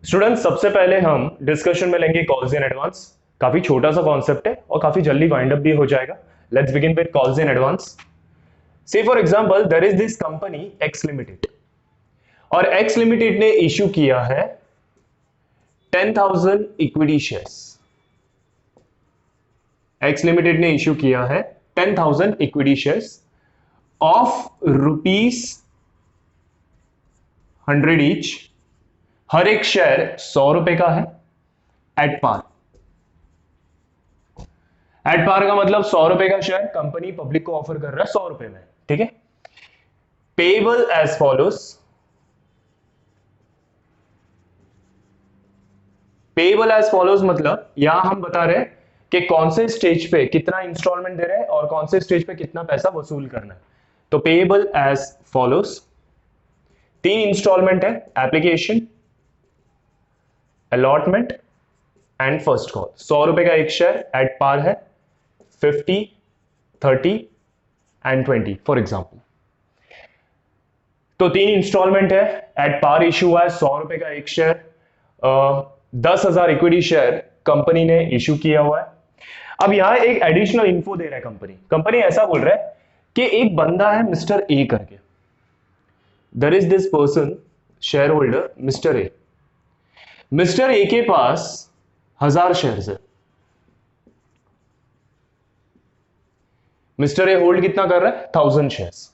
Students, सबसे पहले हम डिस्कशन में लेंगे कॉल्स इन एडवांस। काफी छोटा सा कॉन्सेप्ट है और काफी जल्दी वाइंड अप भी हो जाएगा। Let's begin with calls in advance. Say for example there is this company X limited, और एक्स लिमिटेड ने इश्यू किया है 10,000 इक्विटी शेयर्स। एक्स लिमिटेड ने इश्यू किया है 10,000 इक्विटी शेयर्स ऑफ ₹100 ईच। हर एक शेयर 100 रुपए का है एट पार। एट पार का मतलब 100 रुपए का शेयर कंपनी पब्लिक को ऑफर कर रहा है 100 रुपए में, ठीक है। Payable as follows. Payable as follows मतलब यहां हम बता रहे हैं कि कौन से स्टेज पे कितना इंस्टॉलमेंट दे रहे हैं और कौन से स्टेज पे कितना पैसा वसूल करना है। तो पेबल एज फॉलोज। 3 इंस्टॉलमेंट है, application, allotment and first call. 100 रुपए का एक शेयर एट पार है, 50, 30 एंड 20 फॉर एग्जाम्पल। तो 3 इंस्टॉलमेंट है, एट पार इश्यू हुआ है 100 रुपए का एक शेयर। 10,000 इक्विटी शेयर कंपनी ने इश्यू किया हुआ है। अब यहां एक एडिशनल इन्फो दे रहा है कंपनी ऐसा बोल रहा है कि एक बंदा है मिस्टर ए करके। There is this person, share holder mister A. Mister A के पास 1000 शेयर्स है। मिस्टर ए होल्ड कितना कर रहा है? 1000 शेयर्स।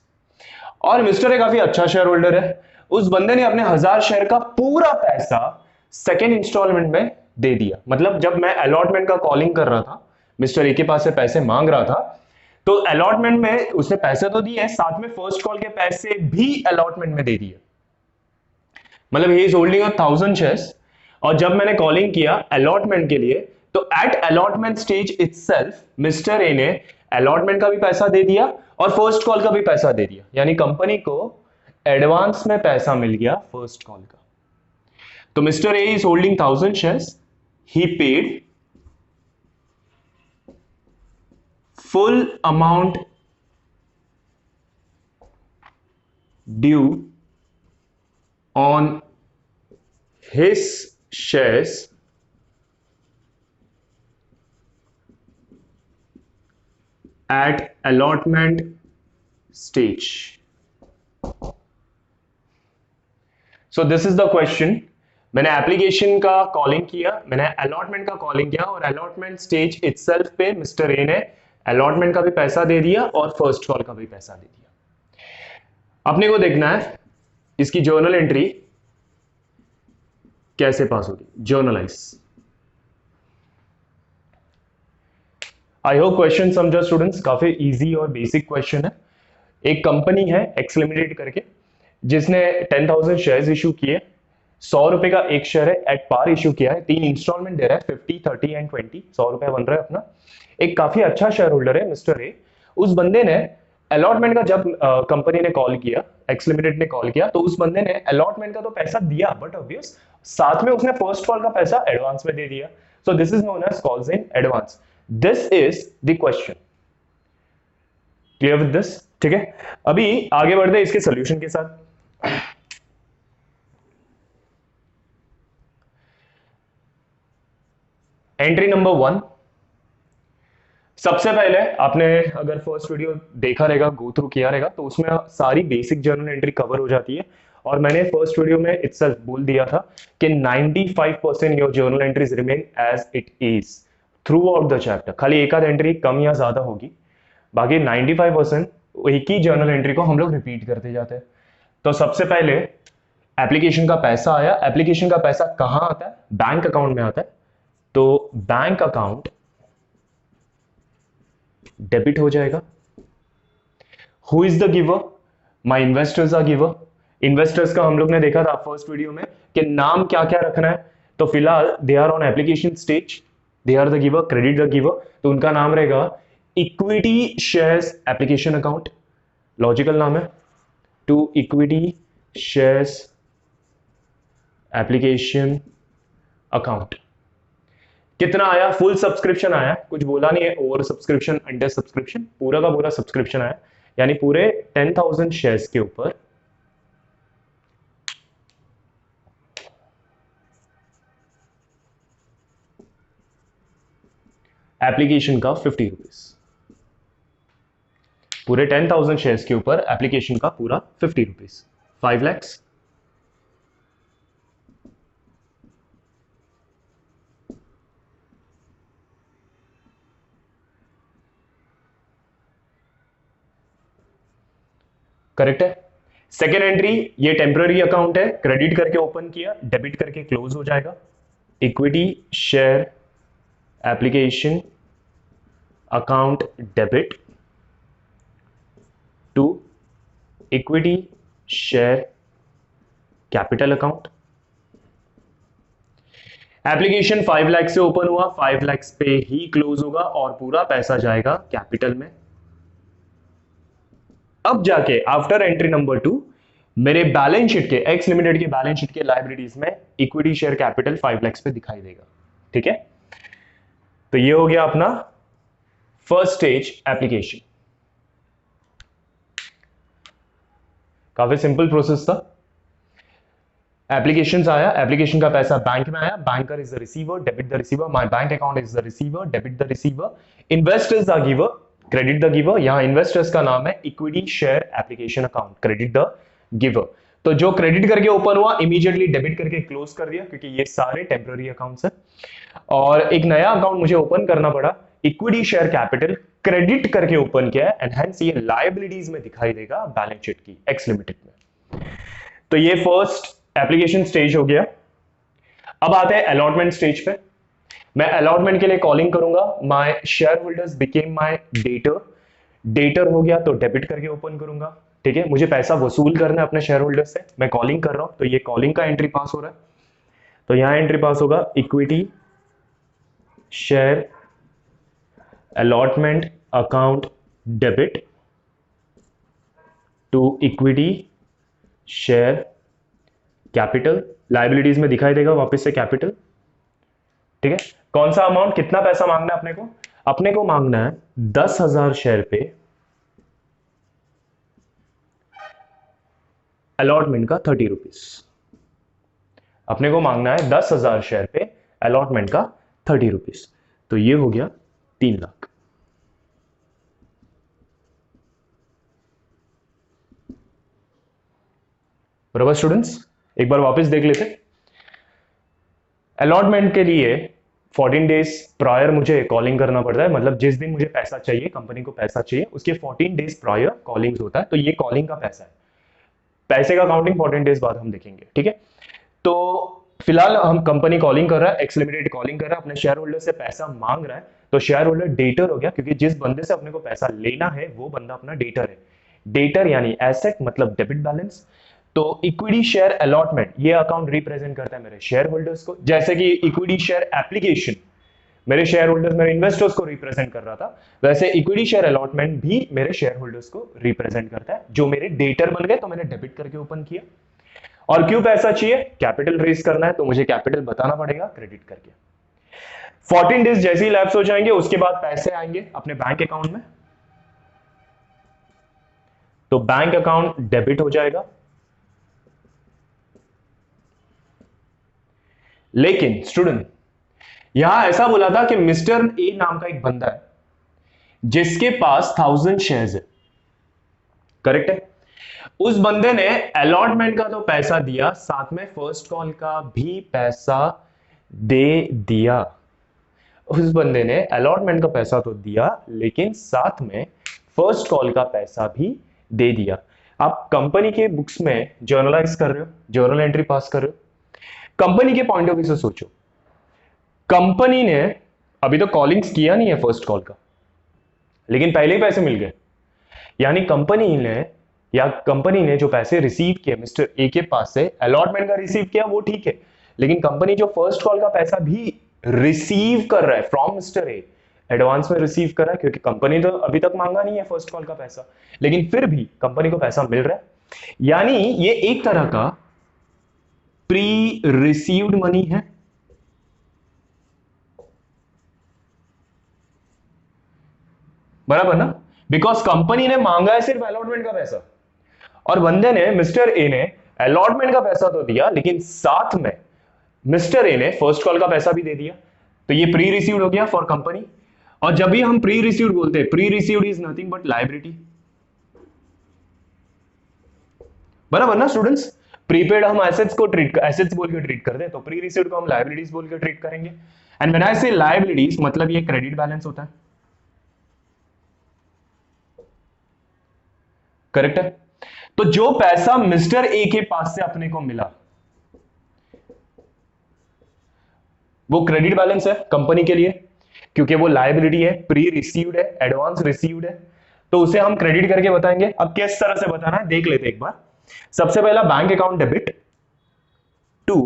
और मिस्टर ए काफी अच्छा शेयर होल्डर है। उस बंदे ने अपने 1000 शेयर का पूरा पैसा सेकेंड इंस्टॉलमेंट में दे दिया। मतलब जब मैं अलॉटमेंट का कॉलिंग कर रहा था, मिस्टर ए के पास से पैसे मांग रहा था, तो अलॉटमेंट में उसने पैसे तो दिए, साथ में फर्स्ट कॉल के पैसे भी अलॉटमेंट में दे दिए। मतलब ही इज होल्डिंग 1000 शेयर्स। और जब मैंने कॉलिंग किया अलॉटमेंट के लिए, तो at allotment stage itself mister A ने अलॉटमेंट का भी पैसा दे दिया और फर्स्ट कॉल का भी पैसा दे दिया। यानी कंपनी को एडवांस में पैसा मिल गया फर्स्ट कॉल का। तो mister A is holding 1000 shares. He paid full amount due on his shares at allotment stage. So this is the question. मैंने एप्लीकेशन का कॉलिंग किया, मैंने अलॉटमेंट का कॉलिंग किया और अलॉटमेंट स्टेज इटसेल्फ पे मिस्टर ए ने अलॉटमेंट का भी पैसा दे दिया और फर्स्ट कॉल का भी पैसा दे दिया। अपने को देखना है इसकी जर्नल एंट्री कैसे पास होगी। जर्नलाइज। आई होप क्वेश्चन समझा स्टूडेंट्स। काफी इजी और बेसिक क्वेश्चन है। एक कंपनी है एक्स लिमिटेड करके, जिसने 10,000 शेयर्स इशू किए। 100 रुपए का एक शेयर है, एट पार इशू किया है। 3 इंस्टॉलमेंट दे रहा है, 50, 30 एंड 20। 100 रुपए बन रहा है अपना। एक काफी अच्छा शेयर होल्डर है मिस्टर ए। उस बंदे ने अलॉटमेंट का जब कंपनी ने कॉल किया, एक्स लिमिटेड ने कॉल किया, तो उस बंदे ने अलॉटमेंट का तो पैसा दिया, बट ऑब्वियस साथ में उसने फर्स्ट कॉल का पैसा एडवांस में दे दिया। So this is known as calls in advance. This is the question. Clear with this? ठीक है, अभी आगे बढ़ते हैं इसके सोल्यूशन के साथ। Entry number 1। सबसे पहले आपने अगर फर्स्ट वीडियो देखा रहेगा, गो थ्रू किया रहेगा, तो उसमें सारी बेसिक जर्नल एंट्री कवर हो जाती है। और मैंने फर्स्ट वीडियो में इटसेल्फ बोल दिया था कि 95% your journal entries remain as it is throughout the chapter. खाली एक आध एंट्री कम या ज्यादा होगी, बाकी 95% एक ही जर्नल एंट्री को हम लोग रिपीट करते जाते हैं। तो सबसे पहले एप्लीकेशन का पैसा आया। एप्लीकेशन का पैसा कहां आता है? बैंक अकाउंट में आता है। तो बैंक अकाउंट डेबिट हो जाएगा। Who is the giver? My investors are giver. Investors का हम लोग ने देखा था फर्स्ट वीडियो में कि नाम क्या क्या रखना है। तो फिलहाल they are on application stage, they are the giver, credit the giver, तो उनका नाम रहेगा equity shares application account. Logical नाम है, to equity shares application account. कितना आया? फुल सब्सक्रिप्शन आया, कुछ बोला नहीं है ओवर सब्सक्रिप्शन, अंडर सब्सक्रिप्शन, पूरा का पूरा सब्सक्रिप्शन आया। यानी पूरे 10,000 शेयर्स के ऊपर एप्लीकेशन का 50 रुपीज, पूरे 10,000 शेयर्स के ऊपर एप्लीकेशन का पूरा 50 रुपीज, 5 lakhs। करेक्ट है। सेकेंड एंट्री, ये टेम्पररी अकाउंट है, क्रेडिट करके ओपन किया, डेबिट करके क्लोज हो जाएगा। Equity share application account debit to equity share capital account. Application 5 lakh से ओपन हुआ, 5 लाख पे ही क्लोज होगा और पूरा पैसा जाएगा कैपिटल में। अब जाके आफ्टर एंट्री नंबर 2 मेरे बैलेंस शीट के, एक्स लिमिटेड के बैलेंस शीट के लाइबिलिटीज में इक्विटी शेयर कैपिटल 5 लाख पे दिखाई देगा। ठीक है, तो ये हो गया अपना फर्स्ट स्टेज एप्लीकेशन। काफी सिंपल प्रोसेस था। एप्लीकेशन आया, एप्लीकेशन का पैसा बैंक में आया, banker is the receiver, debit the receiver, my bank account is the receiver, debit the receiver, investors the giver, credit the giver. यहां इन्वेस्टर्स का नाम है equity share application account, credit the giver. तो जो credit करके open हुआ immediately debit करके close कर दिया, क्योंकि ये सारे टेम्पररी अकाउंट्स हैं। और एक नया अकाउंट मुझे ओपन करना पड़ा, इक्विटी शेयर कैपिटल, क्रेडिट करके ओपन किया है, एंड हेंस ये लायबिलिटीज में दिखाई देगा बैलेंस शीट की एक्स लिमिटेड में। तो ये फर्स्ट एप्लीकेशन स्टेज हो गया। अब आते हैं अलॉटमेंट स्टेज पे। मैं अलॉटमेंट के लिए कॉलिंग करूंगा, my share holders became my debtor. Debtor हो गया तो डेबिट करके ओपन करूंगा। ठीक है, मुझे पैसा वसूल करना है अपने शेयर होल्डर से, मैं कॉलिंग कर रहा हूं, तो ये कॉलिंग का एंट्री पास हो रहा है। तो यहां एंट्री पास होगा equity share allotment account debit to equity share capital, liabilities में दिखाई देगा वापस से कैपिटल। ठीक है, कौन सा अमाउंट, कितना पैसा मांगना है अपने को? अपने को मांगना है 10,000 शेयर पे अलॉटमेंट का 30 रुपीज। अपने को मांगना है 10,000 शेयर पे अलॉटमेंट का 30 रुपीज। तो ये हो गया 3 लाख। बराबर स्टूडेंट्स, एक बार वापस देख लेते। अलॉटमेंट के लिए 14 डेज प्रायर मुझे कॉलिंग करना पड़ता है, मतलब जिस दिन मुझे पैसा चाहिए, कंपनी को पैसा चाहिए, उसके 14 डेज प्रायर कॉलिंग होता है। तो ये कॉलिंग का पैसा है, पैसे का काउंटिंग 14 डेज बाद हम देखेंगे। ठीक है, तो फिलहाल हम कंपनी कॉलिंग कर रहा है, एक्स लिमिटेड कॉलिंग कर रहा है, अपने शेयर होल्डर से पैसा मांग रहा है। तो शेयर होल्डर डेटर हो गया, क्योंकि जिस बंदे से अपने को पैसा लेना है वो बंदा अपना डेटर है। डेटर यानी एसेट, मतलब डेबिट बैलेंस। तो इक्विटी शेयर अलॉटमेंट, ये अकाउंट रिप्रेजेंट करता है मेरे शेयर होल्डर्स को, जैसे कि इक्विटी शेयर एप्लीकेशन मेरे शेयर होल्डर्स, मेरे इन्वेस्टर्स को रिप्रेजेंट कर रहा था, वैसे इक्विटी शेयर अलॉटमेंट भी मेरे शेयर होल्डर्स को रिप्रेजेंट करता है, जो मेरे डेटर बन गए। तो मैंने डेबिट करके ओपन किया। और क्यों पैसा चाहिए? कैपिटल रेज करना है, तो मुझे कैपिटल बताना पड़ेगा क्रेडिट करके। 14 डेज जैसे ही लैप्स हो जाएंगे, उसके बाद पैसे आएंगे अपने बैंक अकाउंट में, तो बैंक अकाउंट डेबिट हो जाएगा। लेकिन स्टूडेंट, यहां ऐसा बोला था कि मिस्टर ए नाम का एक बंदा है जिसके पास 1000 शेयर्स है। करेक्ट है, उस बंदे ने अलॉटमेंट का तो पैसा दिया, साथ में फर्स्ट कॉल का भी पैसा दे दिया। उस बंदे ने अलॉटमेंट का पैसा तो दिया, लेकिन साथ में फर्स्ट कॉल का पैसा भी दे दिया। आप कंपनी के बुक्स में जर्नलाइज कर रहे हो, जर्नल एंट्री पास कर रहे हो। कंपनी के पॉइंट ऑफ व्यू से सोचो, कंपनी ने अभी तो कॉलिंग्स किया नहीं है फर्स्ट कॉल का, लेकिन पहले ही पैसे मिल गए। यानी कंपनी ने जो पैसे रिसीव किए मिस्टर ए के पास से, अलॉटमेंट का रिसीव किया वो ठीक है, लेकिन कंपनी जो फर्स्ट कॉल का पैसा भी रिसीव कर रहा है फ्रॉम मिस्टर ए, एडवांस में रिसीव कर रहा है, क्योंकि कंपनी तो अभी तक मांगा नहीं है फर्स्ट कॉल का पैसा, लेकिन फिर भी कंपनी को पैसा मिल रहा है। यानी ये एक तरह का प्री रिसीव्ड मनी है। बराबर ना, बिकॉज कंपनी ने मांगा है सिर्फ अलॉटमेंट का पैसा, और बंदे ने, मिस्टर ए ने अलॉटमेंट का पैसा तो दिया, लेकिन साथ में मिस्टर ए ने फर्स्ट कॉल का पैसा भी दे दिया। तो ये प्री रिसीव्ड हो गया फॉर कंपनी। और जब भी हम प्री रिसीव्ड बोलते हैं, pre received is nothing but liability, बराबर ना स्टूडेंट्स। प्रीपेड हम एसेट्स को एसेट्स बोल के ट्रीट करते हैं, तो प्री रिसीव्ड को हम लायबिलिटीज बोल के ट्रीट करेंगे। एंड व्हेन आई से लायबिलिटीज मतलब ये क्रेडिट बैलेंस होता है, करेक्ट है। तो जो पैसा मिस्टर ए के पास से अपने को मिला वो क्रेडिट बैलेंस है कंपनी के लिए, क्योंकि वो लायबिलिटी है, प्री रिसीव्ड है, एडवांस रिसीव्ड है, तो उसे हम क्रेडिट करके बताएंगे। अब किस तरह से बताना है देख लेते एक बार। सबसे पहला bank account debit to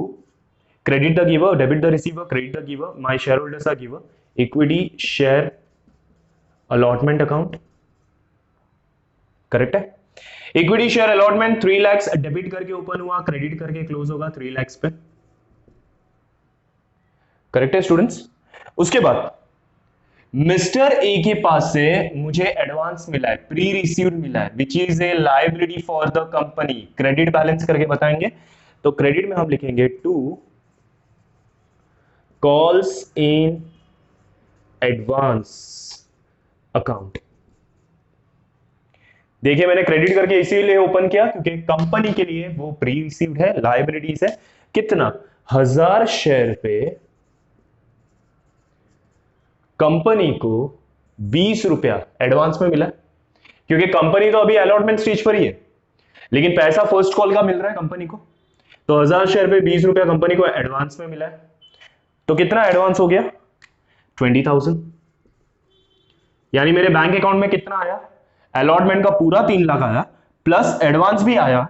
credit the giver, debit the receiver, credit the giver, my share holders are giver, equity share allotment account, correct है। Equity share allotment 3 lakh debit करके ओपन हुआ, क्रेडिट करके क्लोज होगा 3 लाख पे, करेक्ट है students. उसके बाद mister A के पास से मुझे एडवांस मिला है, प्री रिसीव्ड मिला है, which is a liability for the company, credit balance करके बताएंगे। तो क्रेडिट में हम लिखेंगे to calls in advance account. देखिए मैंने क्रेडिट करके इसीलिए ओपन किया क्योंकि कंपनी के लिए वो प्री रिसीव्ड है, लायबिलिटीज है, कितना 1000 शेयर पे कंपनी को 20 रुपया एडवांस में मिला, क्योंकि कंपनी तो अभी अलॉटमेंट स्टेज पर ही है, लेकिन पैसा फर्स्ट कॉल का मिल रहा है कंपनी को, तो 1000 शेयर पे 20 रुपया कंपनी को एडवांस में मिला है। तो कितना एडवांस हो गया 20,000, यानी मेरे बैंक अकाउंट में कितना आया, अलॉटमेंट का पूरा 3 लाख आया प्लस एडवांस भी आया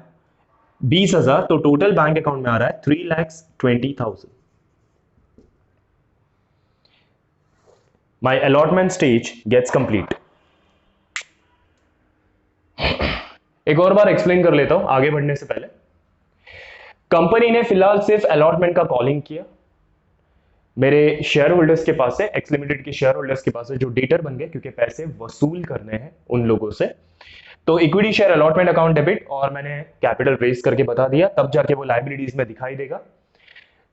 20,000, तो टोटल बैंक अकाउंट में आ रहा है 3,20,000। My allotment stage gets complete. एक और बार एक्सप्लेन कर लेता हूं आगे बढ़ने से पहले। कंपनी ने फिलहाल सिर्फ अलॉटमेंट का कॉलिंग किया, मेरे शेयर होल्डर्स के पास से, एक्स लिमिटेड के शेयर होल्डर्स के पास से जो डेटर बन गए, क्योंकि पैसे वसूल करने हैं उन लोगों से, तो equity share allotment account debit, और मैंने कैपिटल रेज करके बता दिया, तब जाके वो लायबिलिटीज में दिखाई देगा।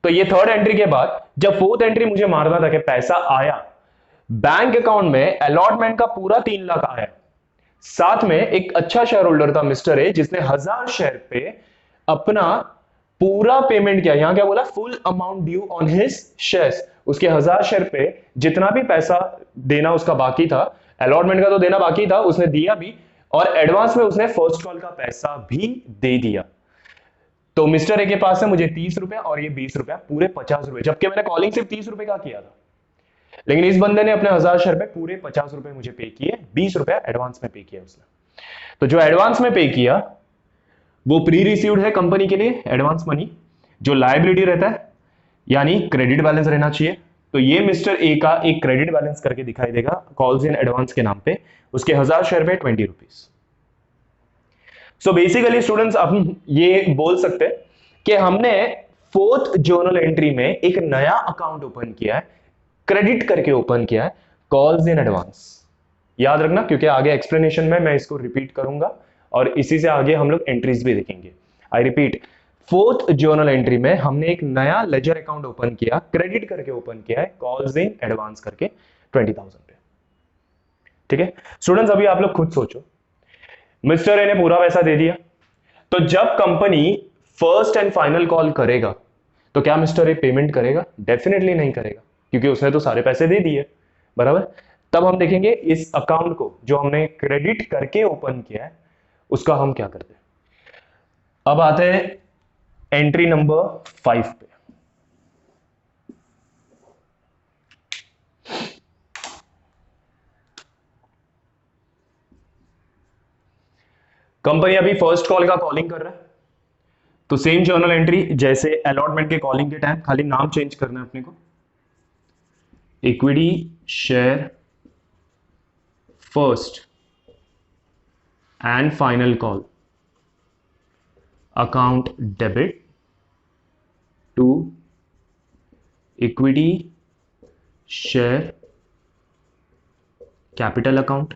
तो ये थर्ड एंट्री के बाद जब फोर्थ एंट्री मुझे मारना था कि पैसा आया बैंक अकाउंट में, अलॉटमेंट का पूरा 3 लाख आया, साथ में एक अच्छा शेयर होल्डर था मिस्टर ए जिसने 1000 शेयर पे अपना पूरा पेमेंट किया, यहां क्या बोला, full amount due on his shares, उसके 1000 शेयर पे जितना भी पैसा देना उसका बाकी था, अलॉटमेंट का तो देना बाकी था, उसने दिया भी, और एडवांस में उसने फर्स्ट कॉल का पैसा भी दे दिया। तो मिस्टर ए के पास से मुझे 30 रुपए और ये 20 रुपया, पूरे 50 रुपए, जबकि मैंने कॉलिंग सिर्फ 30 रुपए का किया था, लेकिन इस बंदे ने अपने 1000 शेयर पे पूरे 50 रुपए मुझे पे किए, 20 रुपया एडवांस में पे किया उसने। तो जो एडवांस में पे किया वो प्री रिसीव्ड है कंपनी के लिए एडवांस मनी, जो लायबिलिटी रहता है यानी क्रेडिट बैलेंस रहना चाहिए, तो ये मिस्टर ए का एक क्रेडिट बैलेंस करके दिखाई देगा कॉल्स इन एडवांस के नाम पे, उसके 1000 शेयर पे 20 रुपीज। सो बेसिकली स्टूडेंट्स हम ये बोल सकते हैं कि हमने फोर्थ जर्नल एंट्री में एक नया अकाउंट ओपन किया है, क्रेडिट करके ओपन किया है, कॉल्स इन एडवांस। याद रखना क्योंकि आगे एक्सप्लेनेशन में मैं इसको रिपीट करूंगा और इसी से आगे हम लोग एंट्रीज भी देखेंगे। I repeat, fourth journal entry में हमने एक नया लेजर अकाउंट ओपन किया, क्रेडिट करके ओपन किया है, कॉल्स इन एडवांस करके 20,000 पे। ठीक है स्टूडेंट्स, अभी आप लोग खुद सोचो, मिस्टर ए ने पूरा पैसा दे दिया, तो जब company first and final call करेगा तो क्या मिस्टर ए पेमेंट करेगा? डेफिनेटली नहीं करेगा, क्योंकि उसने तो सारे पैसे दे दिए, बराबर। तब हम देखेंगे इस अकाउंट को जो हमने क्रेडिट करके ओपन किया है उसका हम क्या करते हैं। अब आते हैं एंट्री नंबर 5 पे। कंपनी अभी फर्स्ट कॉल का कॉलिंग कर रहा है, तो सेम जर्नल एंट्री जैसे अलॉटमेंट के कॉलिंग के टाइम, खाली नाम चेंज करना है अपने को, equity share first and final call account debit to equity share capital account.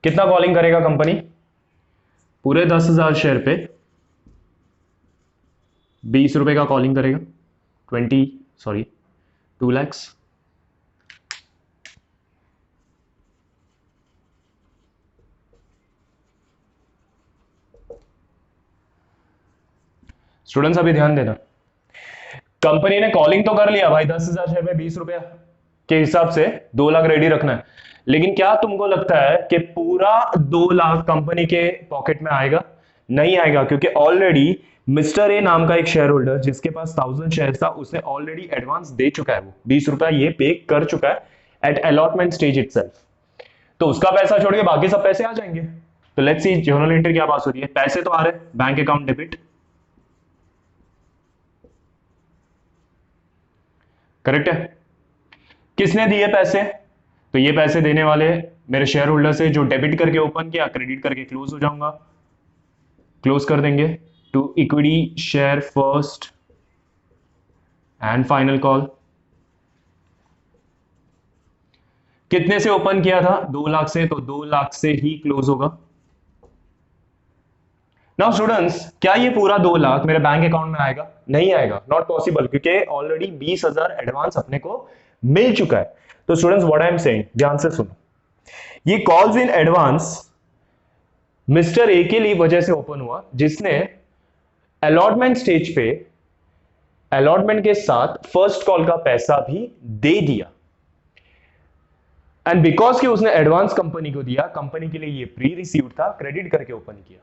कितना कॉलिंग करेगा कंपनी? पूरे 10,000 शेयर पे 20 रुपए का कॉलिंग करेगा, 2 lakhs। स्टूडेंट्स अभी ध्यान देना, कंपनी ने कॉलिंग तो कर लिया भाई, 10,000 शेयर में 20 रुपया के हिसाब से 2 लाख रेडी रखना है, लेकिन क्या तुमको लगता है कि पूरा 2 लाख कंपनी के पॉकेट में आएगा? नहीं आएगा, क्योंकि ऑलरेडी मिस्टर ए नाम का एक शेयर होल्डर जिसके पास 1000 शेयर था, उसने ऑलरेडी एडवांस दे चुका है, वो 20 रुपया ये पे कर चुका है एट अलॉटमेंट स्टेज इटसेल्फ। तो उसका पैसा छोड़ के बाकी सब पैसे आ जाएंगे। तो लेट्स सी जर्नल एंट्री क्या पास हो रही है, पैसे तो आ रहे, बैंक अकाउंट डेबिट, करेक्ट है। किसने दिए पैसे? तो ये पैसे देने वाले मेरे शेयर होल्डर से, जो डेबिट करके ओपन किया, क्रेडिट करके क्लोज हो जाऊंगा, क्लोज कर देंगे to equity share first and final call. कितने से ओपन किया था? 2 लाख से, तो 2 लाख से ही क्लोज होगा। नाउ स्टूडेंट्स, क्या ये पूरा 2 लाख मेरे बैंक अकाउंट में आएगा? नहीं आएगा, नॉट पॉसिबल, क्योंकि ऑलरेडी 20,000 एडवांस अपने को मिल चुका है। तो students what I am saying, ध्यान से सुनो, ये calls in advance mister A के लिए वजह से ओपन हुआ, जिसने अलॉटमेंट स्टेज पे अलॉटमेंट के साथ फर्स्ट कॉल का पैसा भी दे दिया, एंड बिकॉज कि उसने एडवांस कंपनी को दिया, कंपनी के लिए ये प्री रिसीव्ड था, क्रेडिट करके ओपन किया।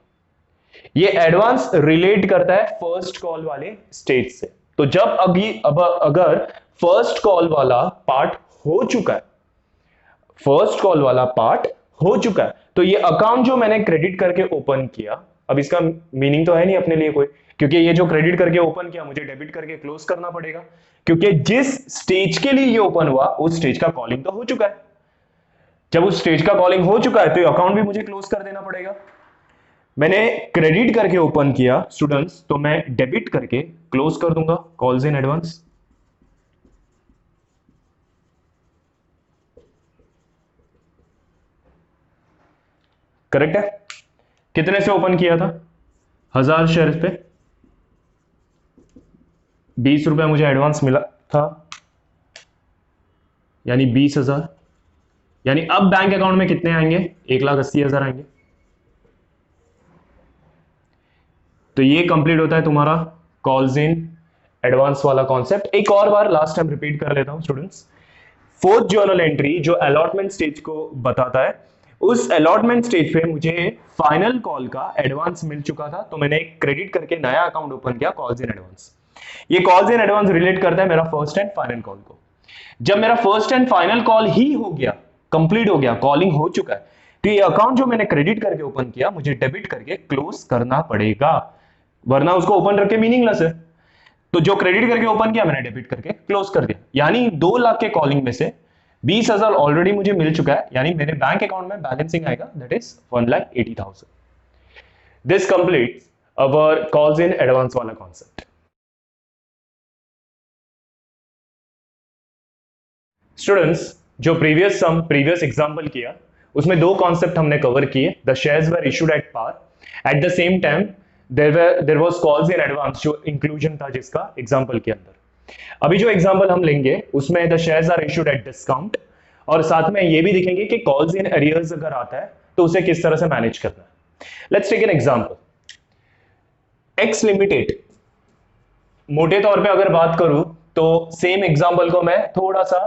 ये एडवांस रिलेट करता है फर्स्ट कॉल वाले स्टेज से। तो जब अब अगर फर्स्ट कॉल वाला पार्ट हो चुका है, फर्स्ट कॉल वाला पार्ट हो चुका है, तो ये अकाउंट जो मैंने क्रेडिट करके ओपन किया, अब इसका मीनिंग तो है नहीं अपने लिए कोई, क्योंकि ये जो क्रेडिट करके ओपन किया मुझे डेबिट करके क्लोज करना पड़ेगा, क्योंकि जिस स्टेज के लिए ये ओपन हुआ उस स्टेज का कॉलिंग तो हो चुका है। जब उस स्टेज का कॉलिंग हो चुका है तो अकाउंट भी मुझे क्लोज कर देना पड़ेगा। मैंने क्रेडिट करके ओपन किया स्टूडेंट्स, तो मैं डेबिट करके क्लोज कर दूंगा, कॉल्स इन एडवांस। करेक्ट है। कितने से ओपन किया था? 1000 शेयर पे 20 रुपया मुझे एडवांस मिला था, यानी 20,000, यानी अब बैंक अकाउंट में कितने आएंगे? 1,80,000 आएंगे। तो ये कंप्लीट होता है तुम्हारा कॉल्स इन एडवांस वाला कॉन्सेप्ट। एक और बार लास्ट टाइम रिपीट कर लेता हूं स्टूडेंट्स, फोर्थ जर्नल एंट्री जो अलॉटमेंट स्टेज को बताता है, उस अलॉटमेंट स्टेज पे मुझे फाइनल कॉल का एडवांस मिल चुका था, तो मैंने एक क्रेडिट करके नया अकाउंट ओपन किया, कॉल्स इन एडवांस। ये कॉल्स इन एडवांस रिलेट करता है मेरा फर्स्ट एंड फाइनल कॉल को। जब मेरा फर्स्ट एंड फाइनल कॉल ही हो गया, कंप्लीट हो गया, कॉलिंग हो चुका है, तो ये अकाउंट जो मैंने क्रेडिट करके ओपन किया मुझे डेबिट करके क्लोज करना पड़ेगा, वरना उसको ओपन रख के मीनिंगलेस है। तो जो क्रेडिट करके ओपन किया मैंने डेबिट करके क्लोज कर दिया, यानी 2 लाख के कॉलिंग में से 20,000 ऑलरेडी मुझे मिल चुका है, यानी मेरे बैंक अकाउंट में बैलेंसिंग आएगा, that is 1,80,000। This completes our calls in advance वाला कॉन्सेप्ट। स्टूडेंट्स, जो प्रीवियस एग्जांपल किया उसमें 2 कॉन्सेप्ट हमने कवर किए, the shares were issued at par, at the same time there was calls in advance, जो inclusion था जिसका एग्जांपल के अंदर। अभी जो एग्जांपल हम लेंगे उसमें the shares are issued at discount, और साथ में ये भी देखेंगे कि कॉल्स इन एरियर्स अगर आता है तो उसे किस तरह से मैनेज करना है। Let's take an example, X limited. मोटे तौर पे अगर बात करूं तो सेम एग्जांपल को मैं थोड़ा सा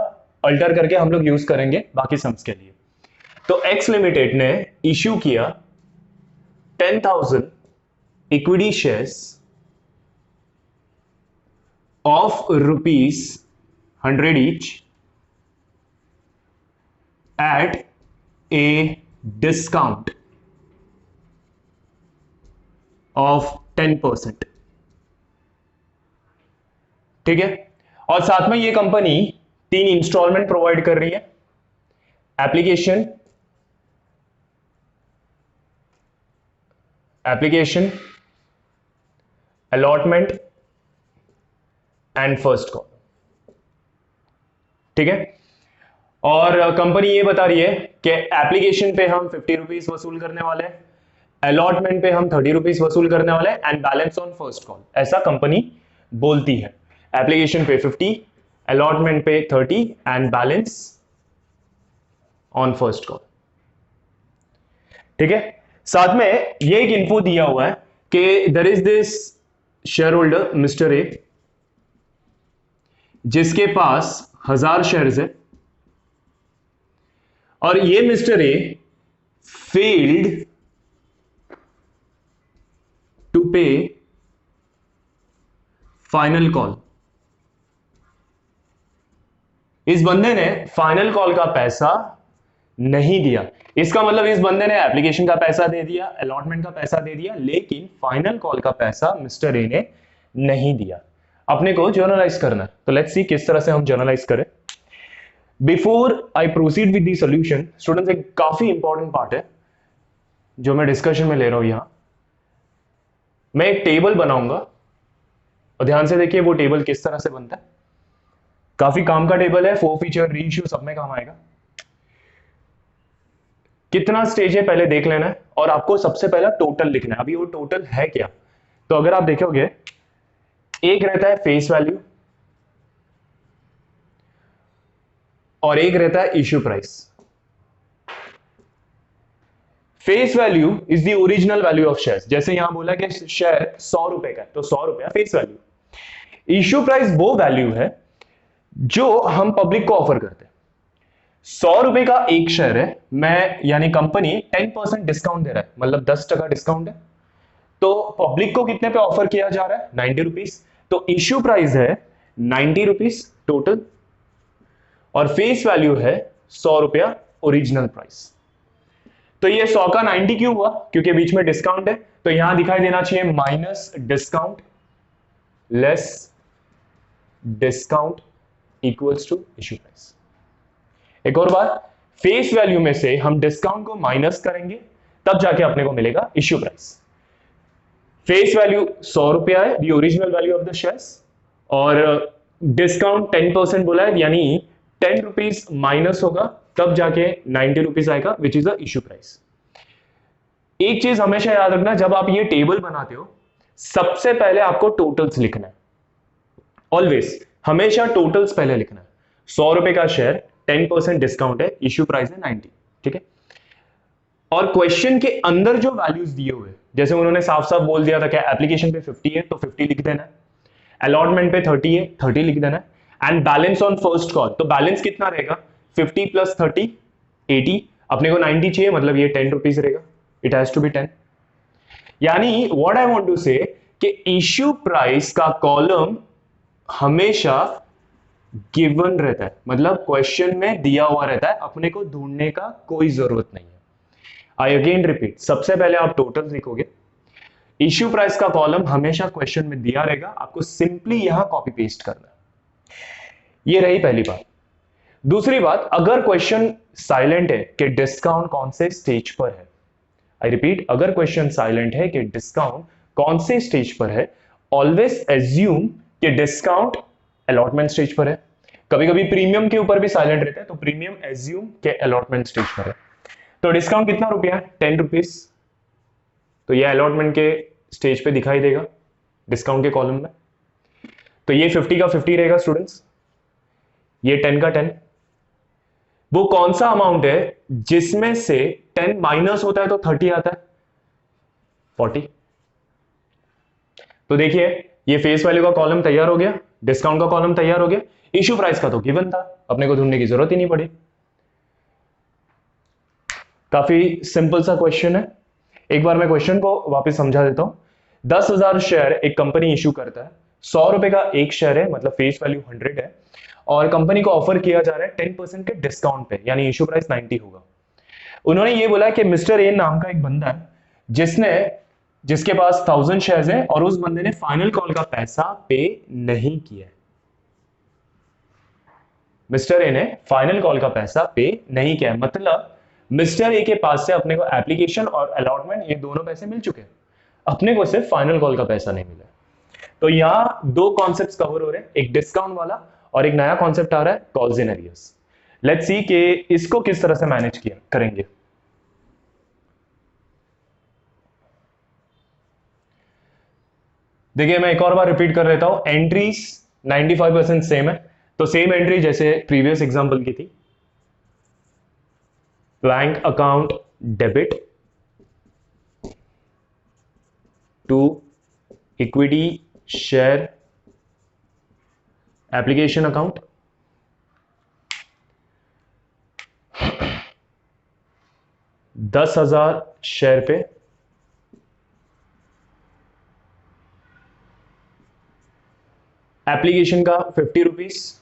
अल्टर करके हम लोग यूज करेंगे बाकी सम्स के लिए। तो एक्स लिमिटेड ने इश्यू किया 10,000 equity shares of rupees 100 each at a discount of 10%। ठीक है, और साथ में ये कंपनी 3 इंस्टॉलमेंट प्रोवाइड कर रही है, application, allotment and first call. ठीक है, और कंपनी ये बता रही है कि एप्लीकेशन पे हम 50 रुपीज वसूल करने वाले हैं, अलॉटमेंट पे हम 30 रुपीज वसूल करने वाले हैं, and balance on first call, ऐसा कंपनी बोलती है। एप्लीकेशन पे 50, अलॉटमेंट पे 30 and balance on first call. ठीक है, साथ में ये एक इन्फो दिया हुआ है कि there is this share holder mister A, जिसके पास 1000 शेयर्स है, और ये mister A failed to pay final call. इस बंदे ने फाइनल कॉल का पैसा नहीं दिया। इसका मतलब इस बंदे ने एप्लीकेशन का पैसा दे दिया, अलॉटमेंट का पैसा दे दिया, लेकिन फाइनल कॉल का पैसा मिस्टर ए ने नहीं दिया। अपने को जर्नलाइज करना है, तो लेट्स सी किस तरह से हम जर्नलाइज करें। Before I proceed with the solution, students एक काफी इंपॉर्टेंट पार्ट है जो मैं डिस्कशन में ले रहा हूं। यहां मैं एक टेबल बनाऊंगा और ध्यान से देखिए वो टेबल किस तरह से बनता है। काफी काम का टेबल है, 4 फीचर रेशियो सब में काम आएगा। कितना स्टेज है पहले देख लेना है, और आपको सबसे पहला टोटल लिखना है। अभी वो टोटल है क्या, तो अगर आप देखोगे एक रहता है फेस वैल्यू और एक रहता है issue price. Face value is the original value of share. जैसे यहां बोला कि शेयर 100 रुपए का है, तो 100 रुपया फेस वैल्यू। इश्यू प्राइस वो वैल्यू है जो हम पब्लिक को ऑफर करते हैं। 100 रुपए का एक शेयर है, मैं यानी कंपनी 10% डिस्काउंट दे रहा है, मतलब 10% डिस्काउंट है, तो पब्लिक को कितने पे ऑफर किया जा रहा है, 90 रुपीज। तो इश्यू प्राइस है 90 रुपीज टोटल, और फेस वैल्यू है 100 रुपया ओरिजिनल प्राइस। तो ये 100 का 90 क्यों हुआ, क्योंकि बीच में डिस्काउंट है, तो यहां दिखाई देना चाहिए minus discount less discount equals to issue price. एक और बार, फेस वैल्यू में से हम डिस्काउंट को माइनस करेंगे, तब जाके अपने को मिलेगा इश्यू प्राइस। फेस वैल्यू 100 रुपया है, the original value of the shares, और डिस्काउंट 10% बोला है, यानी 10 रुपीज माइनस होगा, तब जाके 90 रुपीज आएगा, which is the issue price. एक चीज हमेशा याद रखना, जब आप ये टेबल बनाते हो सबसे पहले आपको टोटल्स लिखना है। ऑलवेज हमेशा टोटल्स पहले लिखना है। 100 रुपए का शेयर, 10% डिस्काउंट है, इश्यू प्राइस है 90, ठीक है। और क्वेश्चन के अंदर जो वैल्यूज दिए हुए, जैसे उन्होंने साफ साफ बोल दिया था कि एप्लीकेशन पे 50 है तो 50 लिख देना है, अलॉटमेंट पे 30 है 30 लिख देना है, and balance on first call, तो बैलेंस कितना रहेगा, 50 प्लस 30 80, अपने को 90 चाहिए, मतलब ये 10 रुपीज रहेगा, इट हैज टू बी 10। यानी व्हाट आई वांट टू से कि इश्यू प्राइस का कॉलम हमेशा गिवन रहता है, मतलब क्वेश्चन में दिया हुआ रहता है, अपने को ढूंढने का कोई जरूरत नहीं है। आई अगेन रिपीट, सबसे पहले आप टोटल लिखोगे, इश्यू प्राइस का कॉलम हमेशा क्वेश्चन में दिया रहेगा, आपको सिंपली यहां कॉपी पेस्ट करना है। ये रही पहली बात। दूसरी बात, अगर क्वेश्चन साइलेंट है कि डिस्काउंट कौन से स्टेज पर है, आई रिपीट, अगर क्वेश्चन साइलेंट है कि डिस्काउंट कौन से स्टेज पर है, ऑलवेज एज्यूम कि डिस्काउंट अलॉटमेंट स्टेज पर है। कभी कभी प्रीमियम के ऊपर भी साइलेंट रहता है, तो प्रीमियम एज्यूम के अलॉटमेंट स्टेज पर है। तो डिस्काउंट कितना रुपया है, 10 रुपीज, तो ये अलॉटमेंट के स्टेज पे दिखाई देगा डिस्काउंट के कॉलम में। तो ये 50 का 50 रहेगा स्टूडेंट्स, ये 10 का 10। वो कौन सा अमाउंट है जिसमें से 10 माइनस होता है तो 30 आता है, 40। तो देखिए ये फेस वैल्यू का कॉलम तैयार हो गया, डिस्काउंट का कॉलम तैयार हो गया, इश्यू प्राइस का तो गिवन था, अपने को ढूंढने की जरूरत ही नहीं पड़ी। काफी सिंपल सा क्वेश्चन है। एक बार मैं क्वेश्चन को वापस समझा देता हूं। 10,000 शेयर एक कंपनी इश्यू करता है, 100 रुपए का एक शेयर है, मतलब फेस वैल्यू 100 है, और कंपनी को ऑफर किया जा रहा है 10% के डिस्काउंट पे, यानी इश्यू प्राइस 90 होगा। उन्होंने ये बोला कि मिस्टर ए नाम का एक बंदा है जिसके पास 1000 शेयर्स है, और उस बंदे ने फाइनल कॉल का पैसा पे नहीं किया। मिस्टर ए ने फाइनल कॉल का पैसा पे नहीं किया, मतलब मिस्टर ए के पास से अपने को एप्लीकेशन और अलॉटमेंट ये दोनों पैसे मिल चुके हैं, अपने को सिर्फ फाइनल कॉल का पैसा नहीं मिला। तो यहां दो कॉन्सेप्ट्स कवर हो रहे हैं, एक डिस्काउंट वाला और एक नया कॉन्सेप्ट आ रहा है calls in arrears. Let's see कि इसको किस तरह से मैनेज किया करेंगे। देखिए मैं एक और बार रिपीट कर लेता हूं, एंट्रीज 95% सेम है, तो सेम एंट्री जैसे प्रीवियस एग्जांपल की थी, bank account debit to equity share application account, $10,000 share पे एप्लीकेशन का ₹50,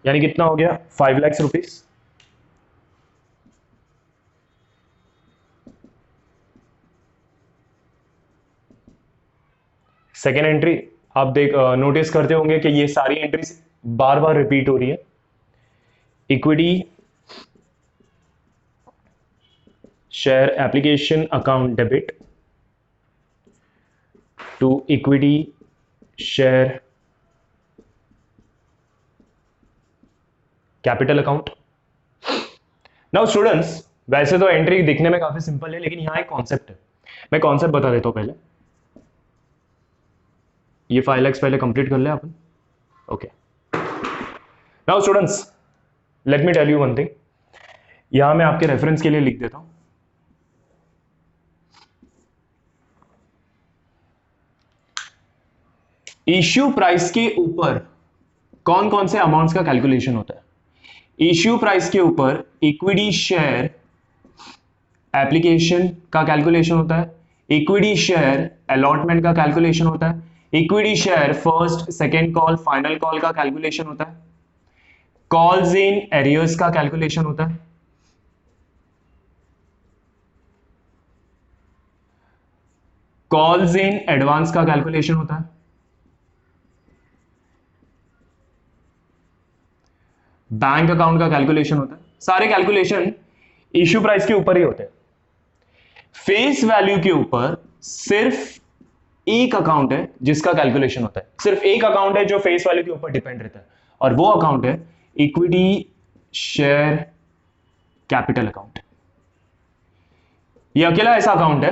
यानी कितना हो गया, 5 लाख रुपीस। सेकेंड एंट्री आप देख नोटिस करते होंगे कि ये सारी एंट्रीज बार बार रिपीट हो रही है। Equity share application account debit to equity share capital account. Now students, वैसे तो एंट्री दिखने में काफी सिंपल है, लेकिन यहां एक कॉन्सेप्ट है, मैं कॉन्सेप्ट बता देता हूं पहले। ये 5 लाख पहले कंप्लीट कर ले अपन। Okay, now students let me tell you one thing, यहां मैं आपके रेफरेंस के लिए लिख देता हूं। इश्यू प्राइस के ऊपर कौन कौन से अमाउंट्स का कैलकुलेशन होता है। इश्यू प्राइस के ऊपर इक्विटी शेयर एप्लीकेशन का कैलकुलेशन होता है, इक्विटी शेयर अलॉटमेंट का कैलकुलेशन होता है, equity share first second call final call का कैलकुलेशन होता है, कॉल्स इन एरियर्स का कैलकुलेशन होता है, कॉल्स इन एडवांस का कैलकुलेशन होता है, बैंक अकाउंट का कैलकुलेशन होता है। सारे कैलकुलेशन इश्यू प्राइस के ऊपर ही होते हैं। फेस वैल्यू के ऊपर सिर्फ एक अकाउंट है जिसका कैलकुलेशन होता है, सिर्फ एक अकाउंट है जो फेस वैल्यू के ऊपर डिपेंड रहता है, और वो अकाउंट है इक्विटी शेयर कैपिटल अकाउंट। ये अकेला ऐसा अकाउंट है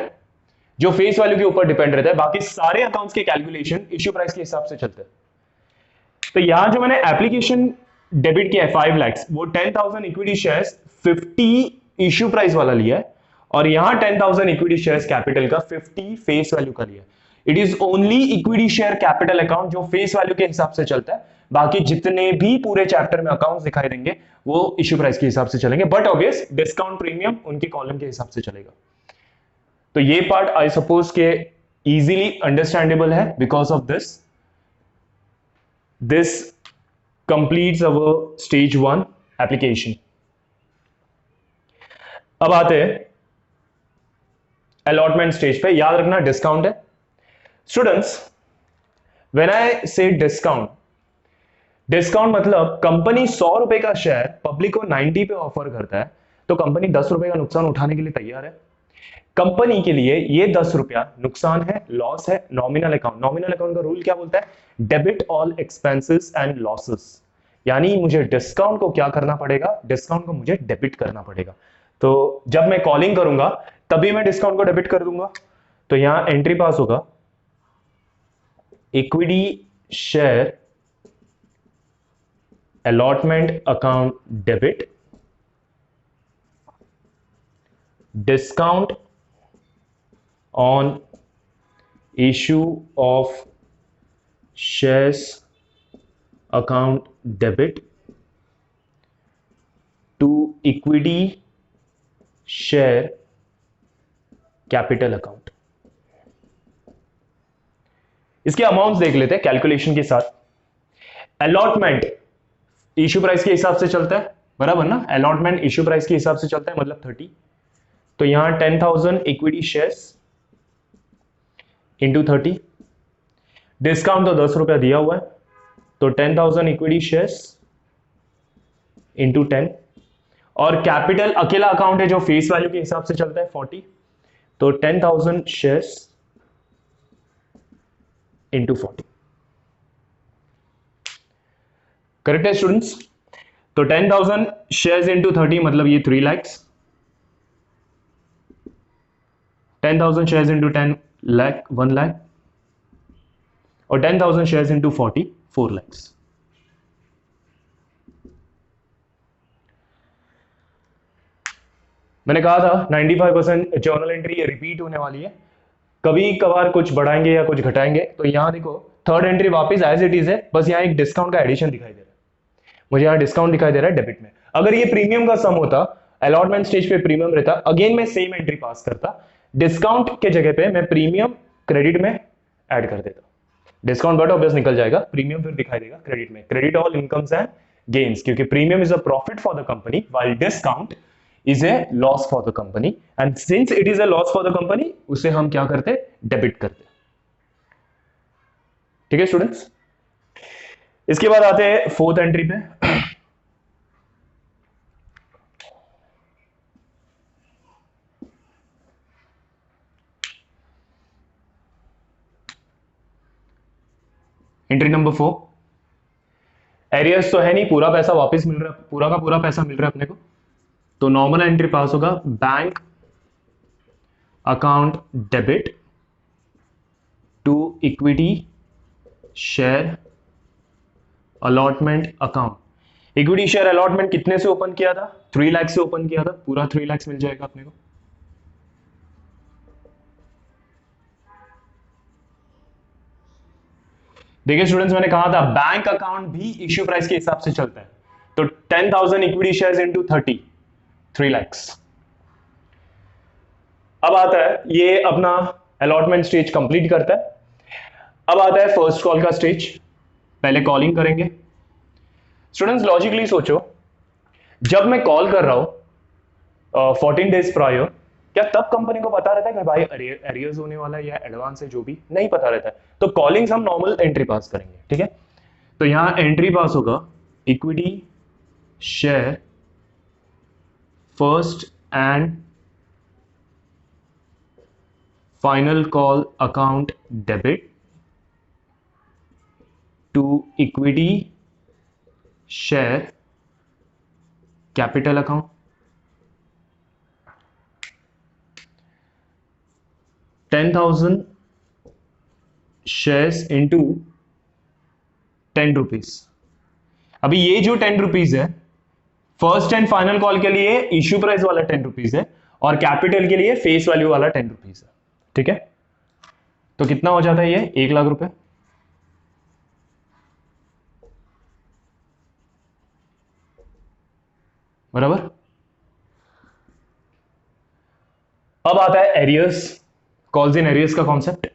जो फेस वैल्यू के ऊपर डिपेंड रहता है, बाकी सारे अकाउंट्स के कैलकुलेशन इश्यू प्राइस के हिसाब से चलते हैं। तो यहां जो मैंने एप्लीकेशन डेबिट किया है 5 लाख, वो 10,000 इक्विटी शेयर्स 50 इश्यू प्राइस वाला लिया है, और यहां 10,000 इक्विटी शेयर्स कैपिटल का 50 फेस वैल्यू का लिया है। It is only equity share capital account जो फेस वैल्यू के हिसाब से चलता है, बाकी जितने भी पूरे चैप्टर में अकाउंट्स दिखाई देंगे वो इश्यू प्राइस के हिसाब से चलेंगे, बट ऑब्वियस डिस्काउंट प्रीमियम उनके कॉलम के हिसाब से चलेगा। तो ये पार्ट आई सपोज के इजीली अंडरस्टैंडेबल है, because of this completes our stage 1 application। अब आते हैं अलॉटमेंट स्टेज पे। याद रखना डिस्काउंट है स्टूडेंट्स। व्हेन आई से डिस्काउंट, डिस्काउंट मतलब कंपनी 100 रुपए का शेयर पब्लिक को 90 पे ऑफर करता है, तो कंपनी 10 रुपए का नुकसान उठाने के लिए तैयार है। कंपनी के लिए ये 10 रुपया नुकसान है, लॉस है। नॉमिनल अकाउंट, नॉमिनल अकाउंट का रूल क्या बोलता है, debit all expenses and losses, यानी मुझे डिस्काउंट को क्या करना पड़ेगा, डिस्काउंट को मुझे डेबिट करना पड़ेगा। तो जब मैं कॉलिंग करूंगा तभी मैं डिस्काउंट को डेबिट कर दूंगा। तो यहां एंट्री पास होगा equity share allotment account debit, discount on issue of shares account debit to equity share capital account। इसके अमाउंट्स देख लेते हैं कैलकुलेशन के साथ। अलॉटमेंट इश्यू प्राइस के हिसाब से चलता है, बराबर ना, अलॉटमेंट इश्यू प्राइस के हिसाब से चलता है, मतलब 30। तो यहां 10,000 इक्विटी शेयर्स इंटू 30, डिस्काउंट तो 10 रुपया दिया हुआ है, तो 10,000 इक्विटी शेयर्स इंटू 10, और कैपिटल अकेला अकाउंट है जो फेस वैल्यू के हिसाब से चलता है 40, तो 10,000 शेयर्स इंटू 40। करेक्ट है स्टूडेंट्स। तो 10,000 शेयर्स इंटू 30 मतलब ये 3 लाख, 10,000 शेयर्स इंटू 10 लाख 1 लाख, और 10,000 शेयर्स इंटू 40 4 लाख। मैंने कहा था 95% जर्नल एंट्री रिपीट होने वाली है, कभी कभार कुछ बढ़ाएंगे या कुछ घटाएंगे। तो यहां देखो थर्ड एंट्री वापस एज इट इज है, बस यहाँ एक डिस्काउंट का एडिशन दिखाई दे रहा है, मुझे यहाँ डिस्काउंट दिखाई दे रहा है डेबिट में। अगर ये प्रीमियम का सम होता, अलॉटमेंट स्टेज पे प्रीमियम रहता, अगेन मैं सेम एंट्री पास करता, डिस्काउंट के जगह पे मैं प्रीमियम क्रेडिट में ऐड कर देता। डिस्काउंट बट ऑब्वियस निकल जाएगा, प्रीमियम फिर दिखाई देगा क्रेडिट में। Credit all incomes and gains, क्योंकि premium is a profit for the company while discount is a loss for the company, and since it is a loss for the company उसे हम क्या करते, debit करते। ठीक है students, इसके बाद आते हैं फोर्थ एंट्री पे। एंट्री नंबर 4, एरियर्स तो है नहीं, पूरा पैसा वापस मिल रहा है, पूरा का पूरा पैसा मिल रहा है अपने को, तो नॉर्मल एंट्री पास होगा, bank account debit to equity share allotment account. Equity share allotment कितने से ओपन किया था, 3 लाख से ओपन किया था, पूरा 3 लाख मिल जाएगा अपने को। देखिए स्टूडेंट्स, मैंने कहा था बैंक अकाउंट भी इश्यू प्राइस के हिसाब से चलता है, तो 10,000 इक्विटी शेयर्स इनटू 30, 3 लाख। अब आता है ये अपना अलॉटमेंट स्टेज कंप्लीट करता है। अब आता है फर्स्ट कॉल का स्टेज, पहले कॉलिंग करेंगे। स्टूडेंट्स लॉजिकली सोचो, जब मैं कॉल कर रहा हूं 14 डेज प्रायर, क्या तब कंपनी को पता रहता है कि भाई एरियर्स होने वाला है या एडवांस है, जो भी नहीं पता रहता है, तो कॉलिंग्स हम नॉर्मल एंट्री पास करेंगे। ठीक है, तो यहां एंट्री पास होगा equity share first and final call account debit to equity share capital account. $10,000 shares into 10 rupees. अभी ये जो 10 रुपीज है फर्स्ट एंड फाइनल कॉल के लिए इश्यू प्राइस वाला 10 रुपीज है, और कैपिटल के लिए फेस वैल्यू वाला 10 रुपीज है। ठीक है, तो कितना हो जाता है ये, 1 लाख रुपए। बराबर। अब आता है एरियर्स, कॉल्स इन एरियर्स का कॉन्सेप्ट।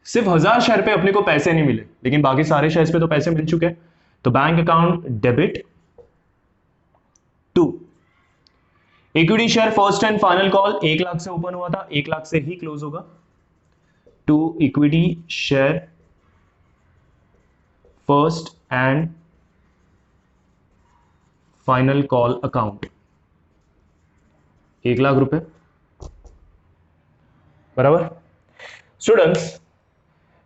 सिर्फ 1000 शेयर पे अपने को पैसे नहीं मिले, लेकिन बाकी सारे शेयर्स पे तो पैसे मिल चुके हैं, तो bank account debit to equity share first and final call 1 lakh से ओपन हुआ था, 1 लाख से ही क्लोज होगा, to equity share first and final call account 1 lakh रुपए। बराबर। स्टूडेंट्स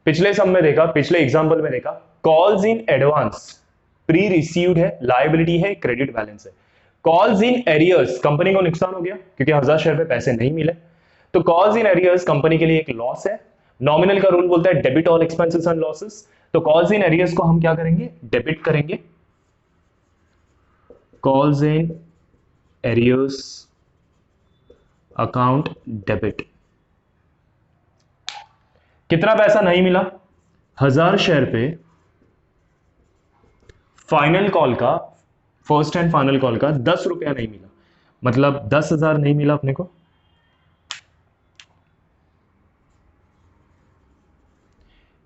पिछले सम में देखा, पिछले एग्जांपल में देखा, calls in advance pre received है, लायबिलिटी है, क्रेडिट बैलेंस है। कॉल्स इन एरियर्स कंपनी को नुकसान हो गया क्योंकि 1000 शेयर पे पैसे नहीं मिले, तो कॉल्स इन एरियर्स कंपनी के लिए एक लॉस है। नॉमिनल का रूल बोलता है debit all expenses and losses, तो कॉल्स इन एरियर्स को हम क्या करेंगे, डेबिट करेंगे। Calls in arrears account debit. कितना पैसा नहीं मिला, 1000 शेयर पे फाइनल कॉल का, फर्स्ट एंड फाइनल कॉल का 10 रुपया नहीं मिला, मतलब 10,000 नहीं मिला अपने को।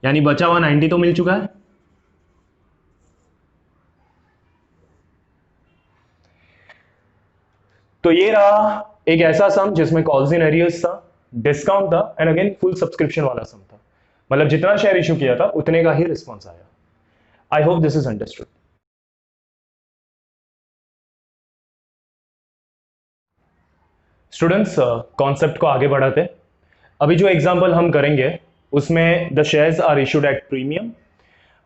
यानी बचा हुआ 90 तो मिल चुका है। तो ये रहा एक ऐसा सम जिसमें कॉल्स इन एरियर्स था, डिस्काउंट था, एंड अगेन फुल सब्सक्रिप्शन वाला सम था, मतलब जितना शेयर इशू किया था उतने का ही रिस्पॉन्स आया। I hope this is understood. Students concept को आगे बढ़ाते, अभी जो एग्जांपल हम करेंगे उसमें the shares are issued at premium,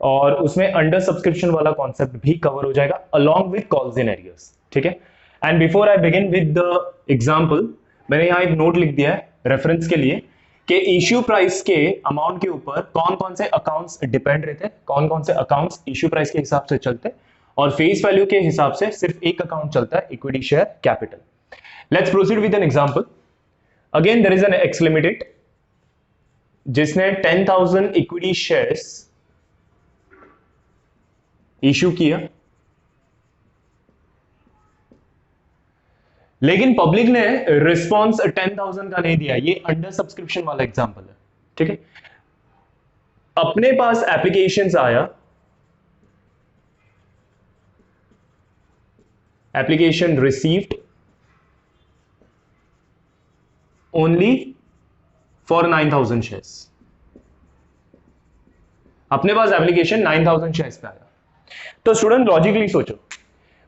और उसमें अंडर सब्सक्रिप्शन वाला कॉन्सेप्ट भी कवर हो जाएगा along with calls in arrears. ठीक है, and before I begin with the example, मैंने यहां एक नोट लिख दिया है रेफरेंस के लिए कि इश्यू प्राइस के अमाउंट के ऊपर कौन कौन से अकाउंट्स डिपेंड रहते हैं, कौन कौन से अकाउंट्स इश्यू प्राइस के हिसाब से चलते हैं, और फेस वैल्यू के हिसाब से सिर्फ एक अकाउंट चलता है, equity share capital. Let's proceed with an example. Again there is an X limited जिसने 10,000 इक्विटी शेयर्स इशू किया, लेकिन पब्लिक ने रिस्पॉन्स 10,000 का नहीं दिया. ये अंडर सब्सक्रिप्शन वाला एग्जांपल है. ठीक है, अपने पास एप्लीकेशंस आया, application received only for 9,000 shares. अपने पास एप्लीकेशन 9,000 शेयर्स पे आया. तो स्टूडेंट लॉजिकली सोचो,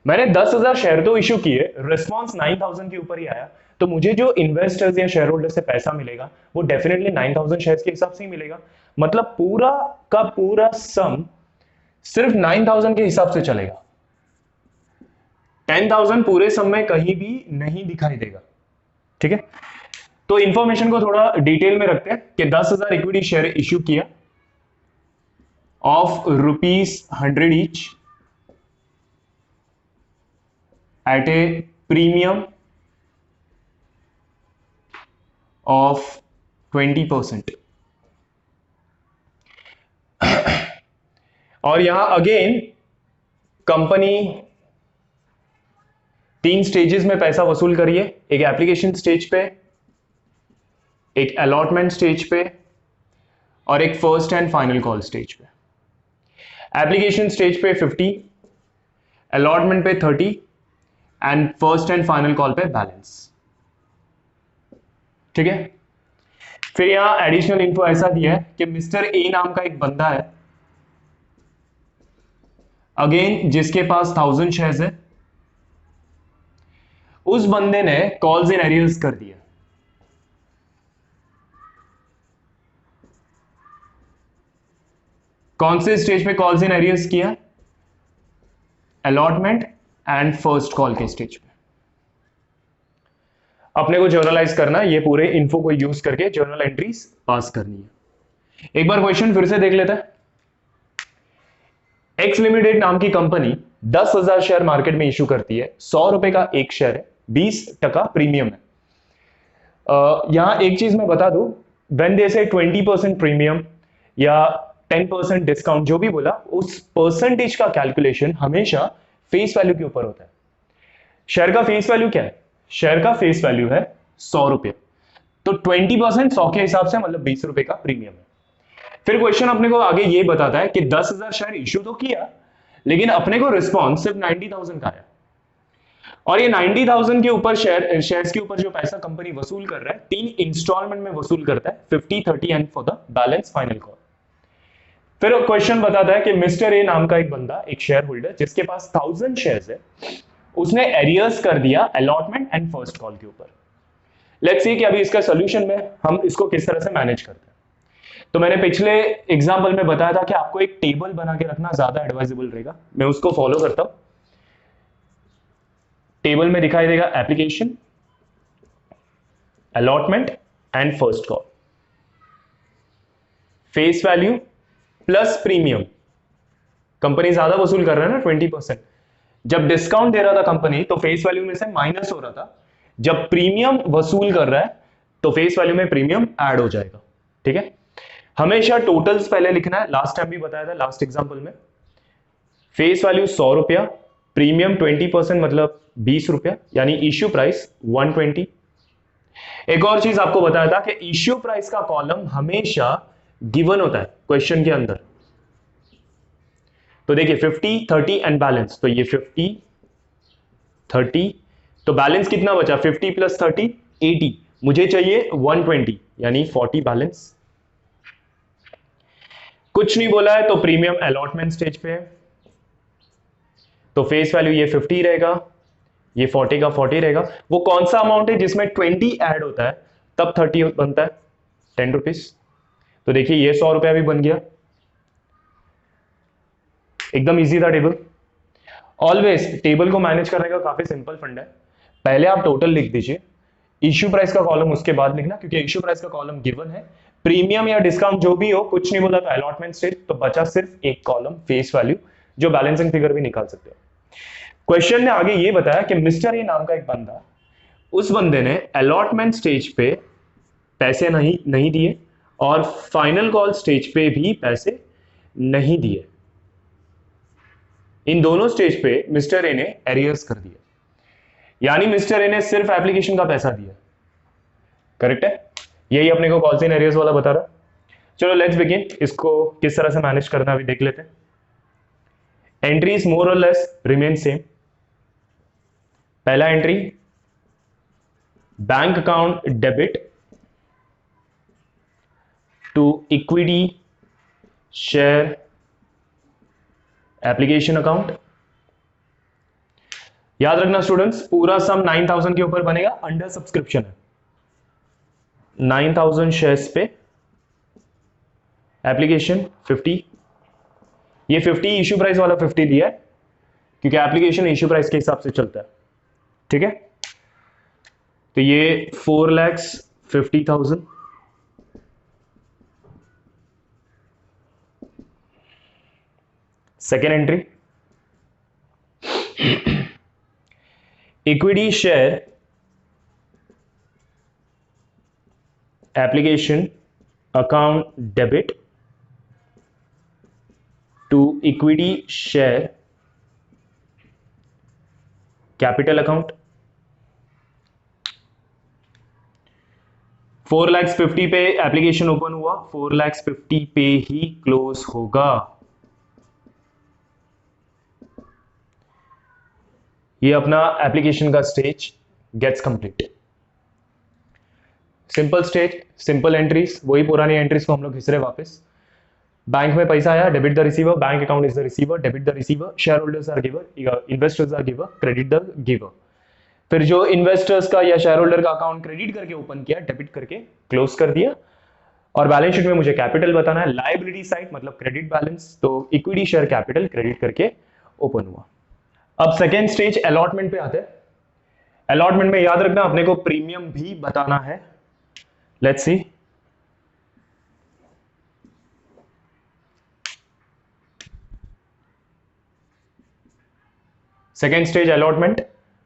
मैंने 10,000 शेयर तो इशू किए, रिस्पॉन्स 9,000 के ऊपर ही आया, तो मुझे जो इन्वेस्टर्स या शेयर होल्डर से पैसा मिलेगा वो डेफिनेटली 9,000 शेयर्स के हिसाब से ही मिलेगा. मतलब पूरा का पूरा सम सिर्फ 9,000 के हिसाब से चलेगा. 10,000 पूरे सम में कहीं भी नहीं दिखाई देगा. ठीक है, तो इंफॉर्मेशन को थोड़ा डिटेल में रखते हैं कि 10,000 इक्विटी शेयर इश्यू किया of ₹100 each at a premium of 20%. और यहां अगेन कंपनी 3 स्टेजेस में पैसा वसूल करिए. एक एप्लीकेशन स्टेज पे, एक अलॉटमेंट स्टेज पे और एक first and final call stage पे. एप्लीकेशन स्टेज पे 50, अलॉटमेंट पे 30 and first and final call पे बैलेंस. ठीक है, फिर यहां एडिशनल इंफो ऐसा दिया है कि मिस्टर ए नाम का एक बंदा है, अगेन जिसके पास 1,000 शेयर्स है. उस बंदे ने कॉल्स इन एरियर्स कर दिया. कौन से स्टेज पे कॉल्स इन एरियर्स किया? अलॉटमेंट एंड फर्स्ट कॉल के स्टेज पे. अपने को जर्नलाइज करना, ये पूरे इन्फो को यूज करके जर्नल एंट्रीज पास करनी है. एक बार क्वेश्चन फिर से देख लेते हैं. एक्स लिमिटेड नाम की कंपनी 10,000 शेयर मार्केट में इशू करती है. 100 रुपए का एक शेयर है, 20% प्रीमियम है. यहां एक चीज मैं बता दूं, व्हेन दे से 20% प्रीमियम या 10% डिस्काउंट जो भी बोला, उस परसेंटेज का कैलकुलेशन हमेशा फेस वैल्यू के ऊपर होता है. शेयर का फेस वैल्यू क्या है? शेयर का फेस वैल्यू है 100 रुपए, तो 20% 100 के हिसाब से मतलब 20 रुपए का प्रीमियम है. फिर क्वेश्चन अपने को आगे ये बताता है कि 10,000 शेयर इश्यू तो किया, लेकिन अपने को रिस्पॉन्स सिर्फ 90,000 का आया. और ये 90,000 के ऊपर शेयर्स के ऊपर जो पैसा कंपनी वसूल कर रहा है, 3 इंस्टॉलमेंट में वसूल करता है, 50, 30 and for the balance final call. फिर क्वेश्चन बताता है कि मिस्टर ए नाम का एक बंदा, एक शेयर होल्डर जिसके पास 1,000 शेयर्स है, उसने एरियर्स कर दिया अलॉटमेंट एंड फर्स्ट कॉल के ऊपर. लेट्स सी कि अभी इसका सॉल्यूशन में हम इसको किस तरह से मैनेज करते हैं. तो मैंने पिछले एग्जांपल में बताया था कि आपको एक टेबल बना के रखना ज्यादा एडवाइजेबल रहेगा. मैं उसको फॉलो करता हूं. टेबल में दिखाई देगा application, allotment and first call, face value plus premium. Company ज्यादा वसूल कर रहा है ना 20%. जब डिस्काउंट दे रहा था कंपनी तो फेस वैल्यू में से माइनस हो रहा था. जब प्रीमियम वसूल कर रहा है तो फेस वैल्यू में प्रीमियम ऐड हो जाएगा. ठीक है, हमेशा टोटल्स पहले लिखना है. लास्ट टाइम भी बताया था, लास्ट एग्जांपल में फेस वैल्यू 100 रुपया, प्रीमियम 20% मतलब 20 रुपया, यानी इश्यू प्राइस 120. एक और चीज आपको बताया था कि इश्यू प्राइस का कॉलम हमेशा गिवन होता है क्वेश्चन के अंदर. तो देखिए 50, 30 एंड बैलेंस, तो ये 50, 30, तो बैलेंस कितना बचा? 50 प्लस 30 80, मुझे चाहिए 120 यानी 40 बैलेंस. कुछ नहीं बोला है तो प्रीमियम अलॉटमेंट स्टेज पे है, तो फेस वैल्यू ये 50 रहेगा, ये 40 का 40 रहेगा. वो कौन सा अमाउंट है जिसमें 20 ऐड होता है तब 30 बनता है? 10 रुपीज. तो देखिए ये 100 रुपया भी बन गया. एकदम इजी था टेबल. ऑलवेज टेबल को मैनेज करने का काफी सिंपल फंड है. पहले आप टोटल लिख दीजिए, इश्यू प्राइस का कॉलम उसके बाद लिखना, क्योंकि इश्यू प्राइस का कॉलम गिवन है. प्रीमियम या डिस्काउंट जो भी हो, कुछ नहीं बोला तो अलॉटमेंट स्टेज, तो बचा सिर्फ एक कॉलम फेस वैल्यू, जो बैलेंसिंग फिगर भी निकाल सकते हो. क्वेश्चन ने आगे ये बताया कि मिस्टर ए नाम का एक बंदा उस बंदे ने अलॉटमेंट स्टेज पे पैसे नहीं दिए और फाइनल कॉल स्टेज पे भी पैसे नहीं दिए। इन दोनों स्टेज पे मिस्टर ए ने एरियर्स कर दिया, यानी मिस्टर ए ने सिर्फ एप्लीकेशन का पैसा दिया। करेक्ट है, यही अपने को कॉल्स इन एरियर्स वाला बता रहा। चलो लेट्स बिगिन, इसको किस तरह से मैनेज करना अभी देख लेते हैं। Entries more or less remain same. पहला एंट्री, bank account debit to equity share application account. याद रखना स्टूडेंट्स, पूरा सम 9000 के ऊपर बनेगा, अंडर सब्सक्रिप्शन है। 9000 शेयर्स पे एप्लीकेशन 50, ये 50 इश्यू प्राइस वाला 50 लिया है क्योंकि एप्लीकेशन इश्यू प्राइस के हिसाब से चलता है। ठीक है, तो ये 4,50,000। Second entry, equity share application account debit to equity share capital account. 4,50,000 पे एप्लीकेशन ओपन हुआ, 4,50,000 पे ही क्लोज होगा। ये अपना एप्लीकेशन का stage gets complete. Simple stage, simple entries, वही पुरानी एंट्रीज को हम लोग घिस रहे वापस। बैंक में पैसा आया, debit the receiver, bank account is the receiver, debit the receiver, share holders are giver, investors are giver, credit the giver. फिर जो इन्वेस्टर्स का या शेयर होल्डर का अकाउंट क्रेडिट करके ओपन किया, डेबिट करके क्लोज कर दिया। और बैलेंस शीट में मुझे कैपिटल बताना है, लायबिलिटी साइड मतलब क्रेडिट बैलेंस, तो इक्विटी शेयर कैपिटल क्रेडिट करके ओपन हुआ। अब सेकेंड स्टेज अलॉटमेंट पे आते हैं। अलॉटमेंट में याद रखना अपने को प्रीमियम भी बताना है। Let's see, second stage allotment,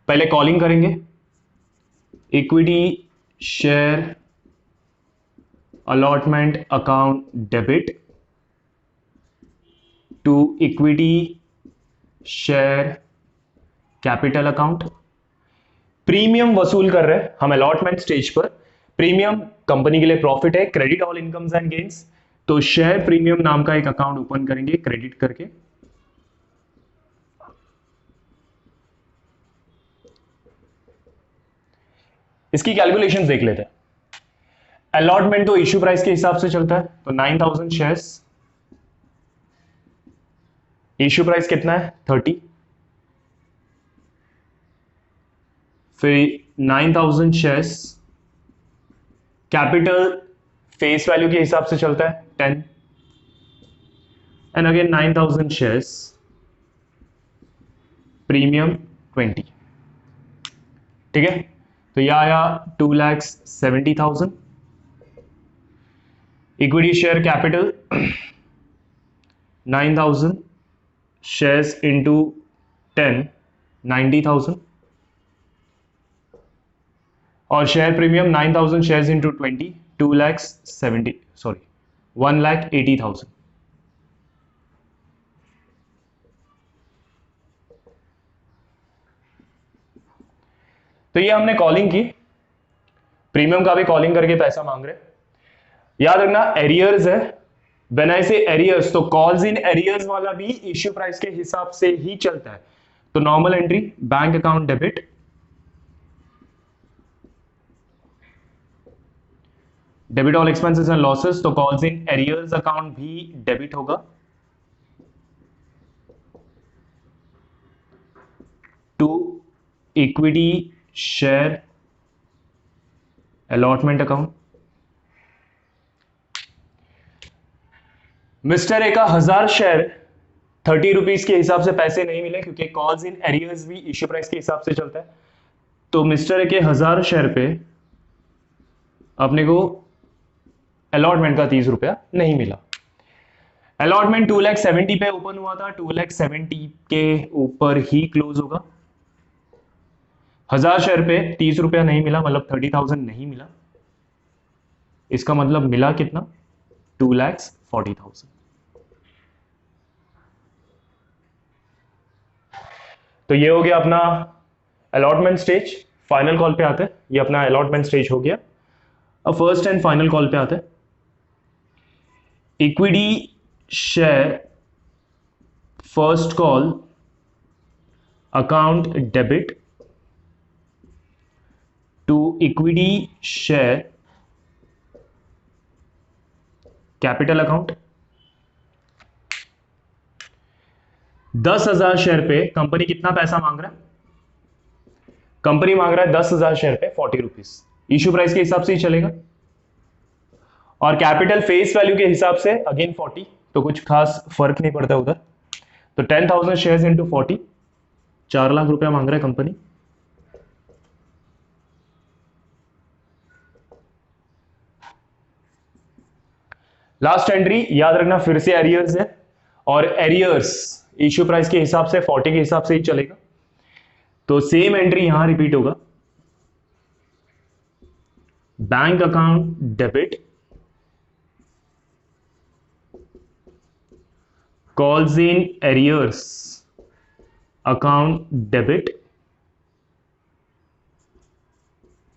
पहले कॉलिंग करेंगे, equity share allotment account debit to equity share capital account. Premium वसूल कर रहे हैं हम अलॉटमेंट स्टेज पर। प्रीमियम कंपनी के लिए प्रॉफिट है, credit all incomes and gains, तो शेयर प्रीमियम नाम का एक अकाउंट ओपन करेंगे क्रेडिट करके। इसकी कैलकुलेशन देख लेते हैं। अलॉटमेंट तो इश्यू प्राइस के हिसाब से चलता है, तो 9000 शेयर्स, इश्यू प्राइस कितना है 30, फिर 9000 शेयर्स, कैपिटल फेस वैल्यू के हिसाब से चलता है 10, एंड अगेन 9000 शेयर्स, प्रीमियम 20। ठीक है, तो यह आया 2,70,000। Equity share capital 9,000 shares into 10, 90,000, और शेयर प्रीमियम 9,000 शेयर्स इंटू 20, 1,80,000। तो ये हमने कॉलिंग की, प्रीमियम का भी कॉलिंग करके पैसा मांग रहे। याद रखना एरियर्स है, व्हेन आई से एरियर्स तो कॉल्स इन एरियर्स वाला भी इश्यू प्राइस के हिसाब से ही चलता है। तो normal entry, bank account debit, debit all expenses and losses, तो कॉल्स इन एरियर्स अकाउंट भी डेबिट होगा to equity share allotment account. Mister A का 1000 शेयर 30 रुपीज के हिसाब से पैसे नहीं मिले क्योंकि कॉल्स इन एरियर्स भी इश्यू प्राइस के हिसाब से चलता है। तो मिस्टर ए के 1000 शेयर पे अपने को अलॉटमेंट का 30 रुपया नहीं मिला। अलॉटमेंट 2,70,000 पे ओपन हुआ था, 2,70,000 के ऊपर ही क्लोज होगा। 1000 शेयर पे 30 रुपया नहीं मिला, मतलब 30,000 नहीं मिला। इसका मतलब मिला कितना? 2,40,000। तो ये हो गया अपना अलॉटमेंट स्टेज। फाइनल कॉल पे आते हैं। ये अपना अलॉटमेंट स्टेज हो गया। अब फर्स्ट एंड फाइनल कॉल पे आते हैं। Equity share first call account debit to equity share capital account. 10,000 share पे कंपनी कितना पैसा मांग रहा है? कंपनी मांग रहा है 10,000 शेयर पे 40 रुपीज। इश्यू प्राइस के हिसाब से ही चलेगा, और कैपिटल फेस वैल्यू के हिसाब से अगेन 40, तो कुछ खास फर्क नहीं पड़ता उधर। तो 10,000 शेयर्स इंटू 40, 4 लाख रुपया मांग रहा है कंपनी। लास्ट एंट्री याद रखना फिर से एरियर्स है, और एरियर्स इश्यू प्राइस के हिसाब से 40 के हिसाब से ही चलेगा। तो सेम एंट्री यहां रिपीट होगा। Bank account debit calls in arrears account debit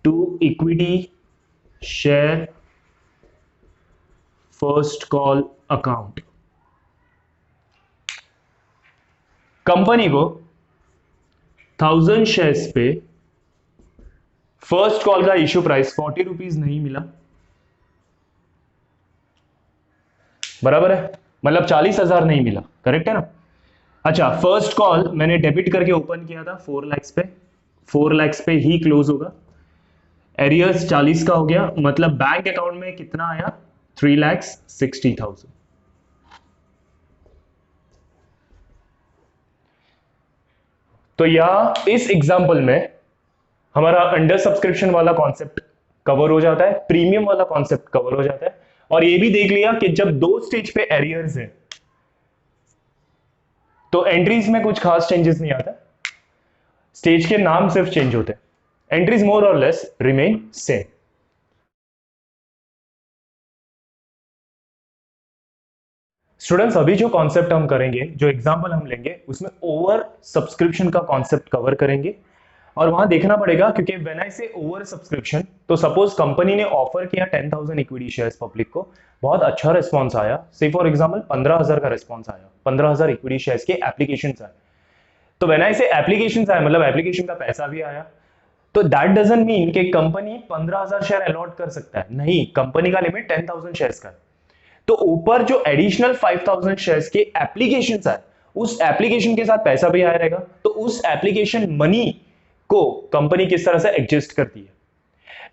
to equity share first call account. Company को 1000 शेयर्स पे फर्स्ट कॉल का इश्यू प्राइस 40 रुपीज नहीं मिला, बराबर है, मतलब 40,000 नहीं मिला, करेक्ट है ना। अच्छा, फर्स्ट कॉल मैंने डेबिट करके ओपन किया था 4 लाख पे, 4 लाख पे ही क्लोज होगा। एरियर्स 40 का हो गया, मतलब बैंक अकाउंट में कितना आया? 3,60,000। तो यहां इस एग्जांपल में हमारा अंडर सब्सक्रिप्शन वाला कॉन्सेप्ट कवर हो जाता है, प्रीमियम वाला कॉन्सेप्ट कवर हो जाता है, और ये भी देख लिया कि जब 2 स्टेज पे एरियर्स है तो एंट्रीज में कुछ खास चेंजेस नहीं आता, स्टेज के नाम सिर्फ चेंज होते हैं, entries more or less remain same. Students, अभी जो कॉन्सेप्ट हम करेंगे, जो एग्जांपल हम लेंगे, उसमें ओवर सब्सक्रिप्शन का कॉन्सेप्ट कवर करेंगे। और वहां देखना पड़ेगा, क्योंकि व्हेन आई से ओवर सब्सक्रिप्शन, तो सपोज कंपनी ने ऑफर किया 10,000 इक्विटी शेयर्स पब्लिक को, बहुत अच्छा रिस्पॉन्स आया, से फॉर एग्जांपल 15,000 का रिस्पॉन्स आया, 15,000 इक्विटी शेयर्स के एप्लीकेशन आए। तो व्हेन आई से एप्लीकेशन आए, मतलब एप्लीकेशन का पैसा भी आया, तो दैट डजंट मीन कि कंपनी 15,000 शेयर अलॉट कर सकता है, नहीं, कंपनी का लिमिट 10,000 शेयर्स का है। तो ऊपर जो एडिशनल 5,000 शेयर्स के एप्लीकेशंस आए, उस एप्लीकेशन के साथ पैसा भी आया रहेगा, तो उस एप्लीकेशन मनी को कंपनी किस तरह से एडजस्ट करती है।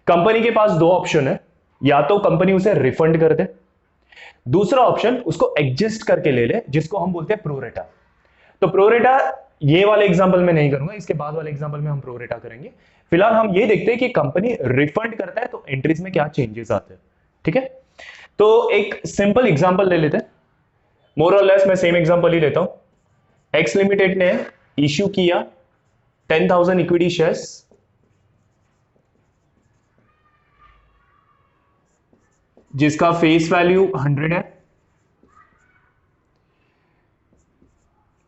कंपनी के पास 2 ऑप्शन है, या तो कंपनी उसे रिफंड कर दे, दूसरा ऑप्शन उसको एडजस्ट करके ले ले, जिसको हम बोलते हैं प्रोरेटा। तो प्रोरेटा ये वाले एग्जांपल में नहीं करूंगा, इसके बाद वाले एग्जांपल में हम प्रोरेटा करेंगे। फिलहाल हम ये देखते हैं कि कंपनी रिफंड करता है तो एंट्रीज में क्या चेंजेस आते हैं, ठीक है। तो एक सिंपल एग्जांपल ले लेते हैं, मोर और लेस मैं सेम एग्जांपल ही लेता हूं। एक्स लिमिटेड ने इश्यू किया 10,000 इक्विटी शेयर्स, जिसका फेस वैल्यू 100 है,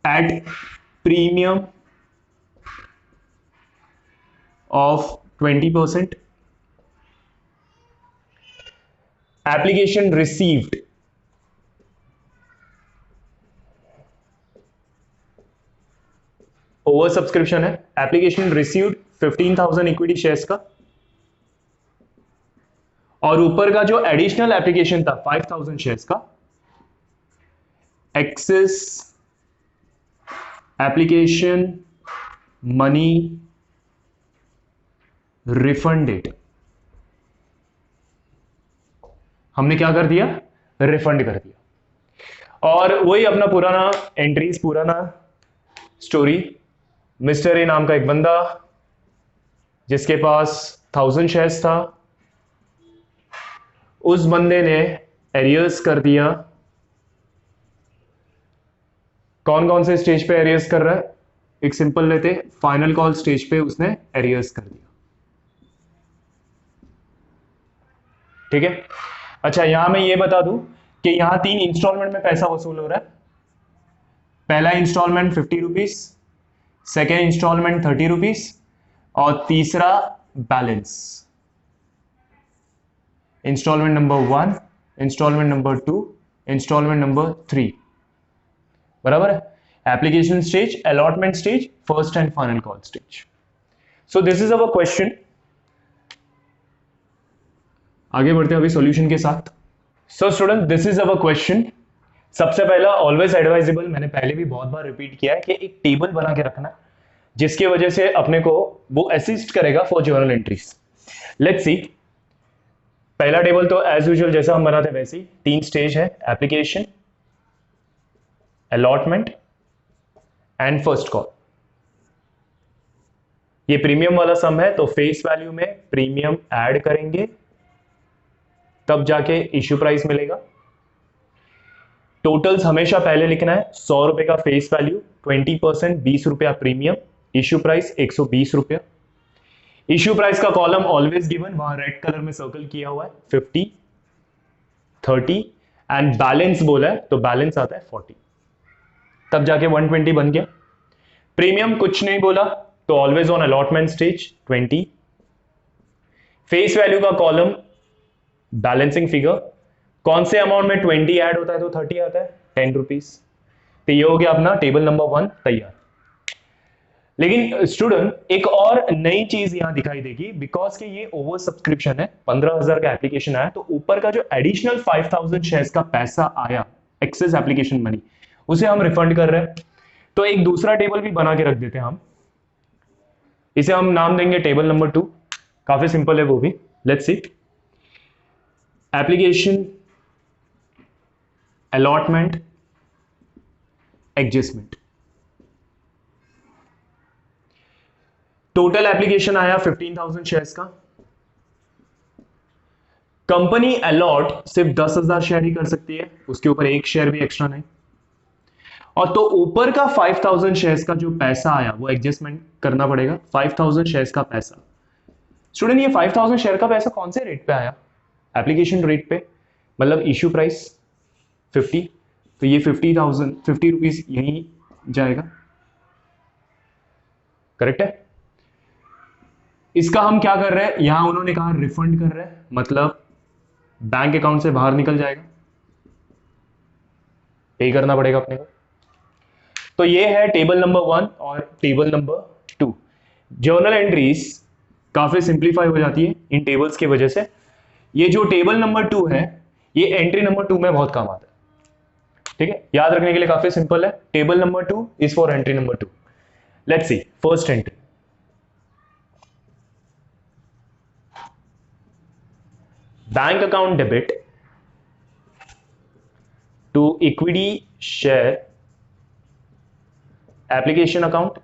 at premium of 20%, application received over subscription है, एप्लीकेशन रिसीव्ड 15,000 इक्विटी शेयर्स का, और ऊपर का जो एडिशनल एप्लीकेशन था 5,000 शेयर्स का, एक्सेस एप्लीकेशन मनी रिफंडेड। हमने क्या कर दिया? रिफंड कर दिया। और वही अपना पुराना एंट्रीज, पुराना स्टोरी। मिस्टर ए नाम का एक बंदा, जिसके पास 1000 शेयर्स था, उस बंदे ने एरियर्स कर दिया। कौन कौन से स्टेज पे एरियर्स कर रहा है? एक सिंपल लेते, फाइनल कॉल स्टेज पे उसने एरियर्स कर दिया। ठीक है, अच्छा यहां मैं ये बता दूं कि यहां 3 इंस्टॉलमेंट में पैसा वसूल हो रहा है। पहला installment 50 rupees, second installment 30 rupees और तीसरा balance. Installment number 1, installment number 2, installment number 3। बराबर है, application stage, allotment stage, first and final call stage. So this is our question. आगे बढ़ते हैं अभी सॉल्यूशन के साथ। So student, this is our question. सबसे पहला ऑलवेज एडवाइजेबल, मैंने पहले भी बहुत बार रिपीट किया है कि एक टेबल बना के रखना जिसकी वजह से अपने को वो असिस्ट करेगा for journal entries. Let's see, पहला टेबल तो एज यूजुअल जैसा हम बनाते वैसे ही, 3 स्टेज है, application, allotment and first call. ये प्रीमियम वाला सम है तो फेस वैल्यू में प्रीमियम ऐड करेंगे तब जाके इश्यू प्राइस मिलेगा। टोटल्स हमेशा पहले लिखना है, 100 रुपए का फेस वैल्यू, 20% 20 रुपया प्रीमियम, इश्यू प्राइस 120 रुपया। इश्यू प्राइस का कॉलम ऑलवेज गिवन, वहां रेड कलर में सर्कल किया हुआ है, 50, 30 एंड बैलेंस बोला है तो बैलेंस आता है 40, तब जाके 120 बन गया। प्रीमियम कुछ नहीं बोला तो always on allotment stage 20। Face value का कॉलम बैलेंसिंग फिगर, कौन से अमाउंट में 20 ऐड होता है तो 30 आता है, 10 रुपीज। तो ये हो गया अपना टेबल नंबर 1 तैयार। लेकिन स्टूडेंट एक और नई चीज यहां दिखाई देगी, बिकॉज के ये ओवर सब्सक्रिप्शन है, 15,000 का एप्लीकेशन आया तो ऊपर का जो एडिशनल 5,000 शेयर्स का पैसा आया, एक्सेस एप्लीकेशन मनी, उसे हम रिफंड कर रहे हैं। तो एक दूसरा टेबल भी बना के रख देते हैं हम, इसे हम नाम देंगे टेबल नंबर 2। काफी सिंपल है वो भी। Let's see, application, allotment, adjustment. Total application आया 15,000 शेयर्स का। कंपनी अलॉट सिर्फ 10,000 शेयर ही कर सकती है, उसके ऊपर एक शेयर भी एक्स्ट्रा नहीं। और तो ऊपर का 5,000 शेयर्स का जो पैसा आया वो एडजस्टमेंट करना पड़ेगा। 5,000 शेयर्स का पैसा, स्टूडेंट ये 5,000 शेयर का पैसा कौन से रेट पे आया? एप्लीकेशन रेट पे, मतलब इश्यू प्राइस 50, तो ये 50 रुपीज यहीं जाएगा, करेक्ट है। इसका हम क्या कर रहे हैं, यहां उन्होंने कहा रिफंड कर रहे हैं, मतलब बैंक अकाउंट से बाहर निकल जाएगा, पे करना पड़ेगा अपने को। तो ये है टेबल नंबर 1 और टेबल नंबर 2। जर्नल एंट्रीज काफी सिंप्लीफाई हो जाती है इन टेबल्स की वजह से। ये जो टेबल नंबर 2 है ये एंट्री नंबर 2 में बहुत काम आता है। ठीक है, याद रखने के लिए काफी सिंपल है। Table number 2 is for entry number 2। Let's see, first entry, bank account debit to equity share application account.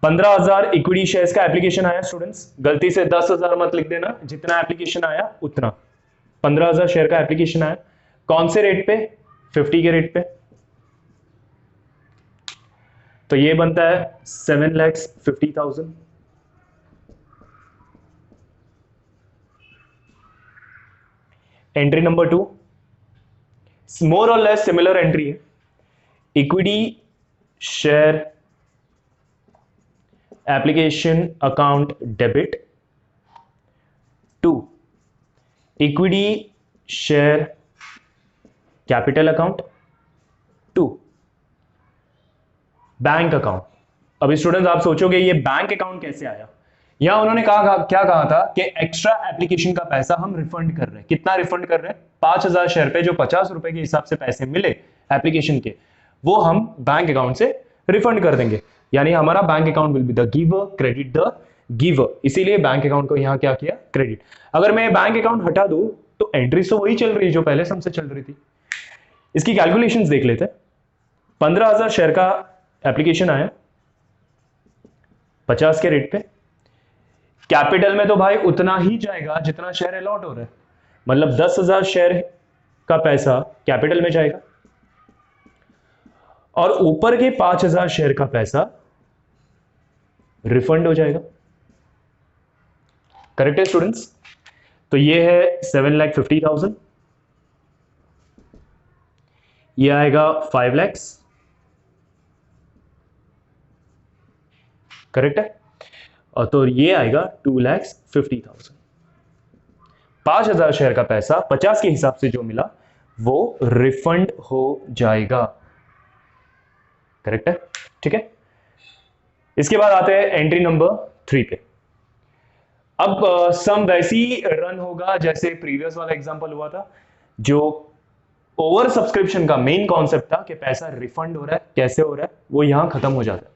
15,000 इक्विटी शेयर्स का एप्लीकेशन आया स्टूडेंट्स, गलती से 10,000 मत लिख देना, जितना एप्लीकेशन आया उतना। 15,000 शेयर का एप्लीकेशन आया, कौन से रेट पे? 50 के रेट पे। तो ये बनता है 7,50,000। Entry number 2 more or less similar entry है, equity share application account debit to equity share capital account to bank account. अभी स्टूडेंट्स आप सोचोगे ये बैंक अकाउंट कैसे आया? यहां उन्होंने क्या कहा था कि एक्स्ट्रा एप्लीकेशन का पैसा हम रिफंड कर रहे हैं। कितना रिफंड कर रहे हैं? 5,000 शेयर पे जो 50 रुपए के हिसाब से पैसे मिले एप्लीकेशन के, वो हम बैंक अकाउंट से रिफंड कर देंगे। यानी हमारा bank account will be the giver, credit the giver, इसीलिए बैंक अकाउंट को यहां क्या किया? क्रेडिट। अगर मैं बैंक अकाउंट हटा दूं तो एंट्री तो वही चल रही है जो पहले हमसे चल रही थी। इसकी कैलकुलेशंस देख लेते हैं। 15,000 शेयर का एप्लीकेशन आया 50 के रेट पे, कैपिटल में तो भाई उतना ही जाएगा जितना शेयर अलॉट हो रहा है, मतलब 10,000 शेयर का पैसा कैपिटल में जाएगा। और ऊपर के 5,000 शेयर का पैसा रिफंड हो जाएगा। करेक्ट है स्टूडेंट्स? तो ये है 7,50,000, ये आएगा 5 लाख। करेक्ट है? और तो ये आएगा 2,50,000। 5,000 शेयर का पैसा 50 के हिसाब से जो मिला वो रिफंड हो जाएगा। करेक्ट है? ठीक है, इसके बाद आते हैं एंट्री नंबर 3 पे। अब सम वैसी रन होगा जैसे प्रीवियस वाला एग्जांपल हुआ था, जो ओवर सब्सक्रिप्शन का मेन कॉन्सेप्ट था कि पैसा रिफंड हो रहा है, कैसे हो रहा है, वो यहां खत्म हो जाता है।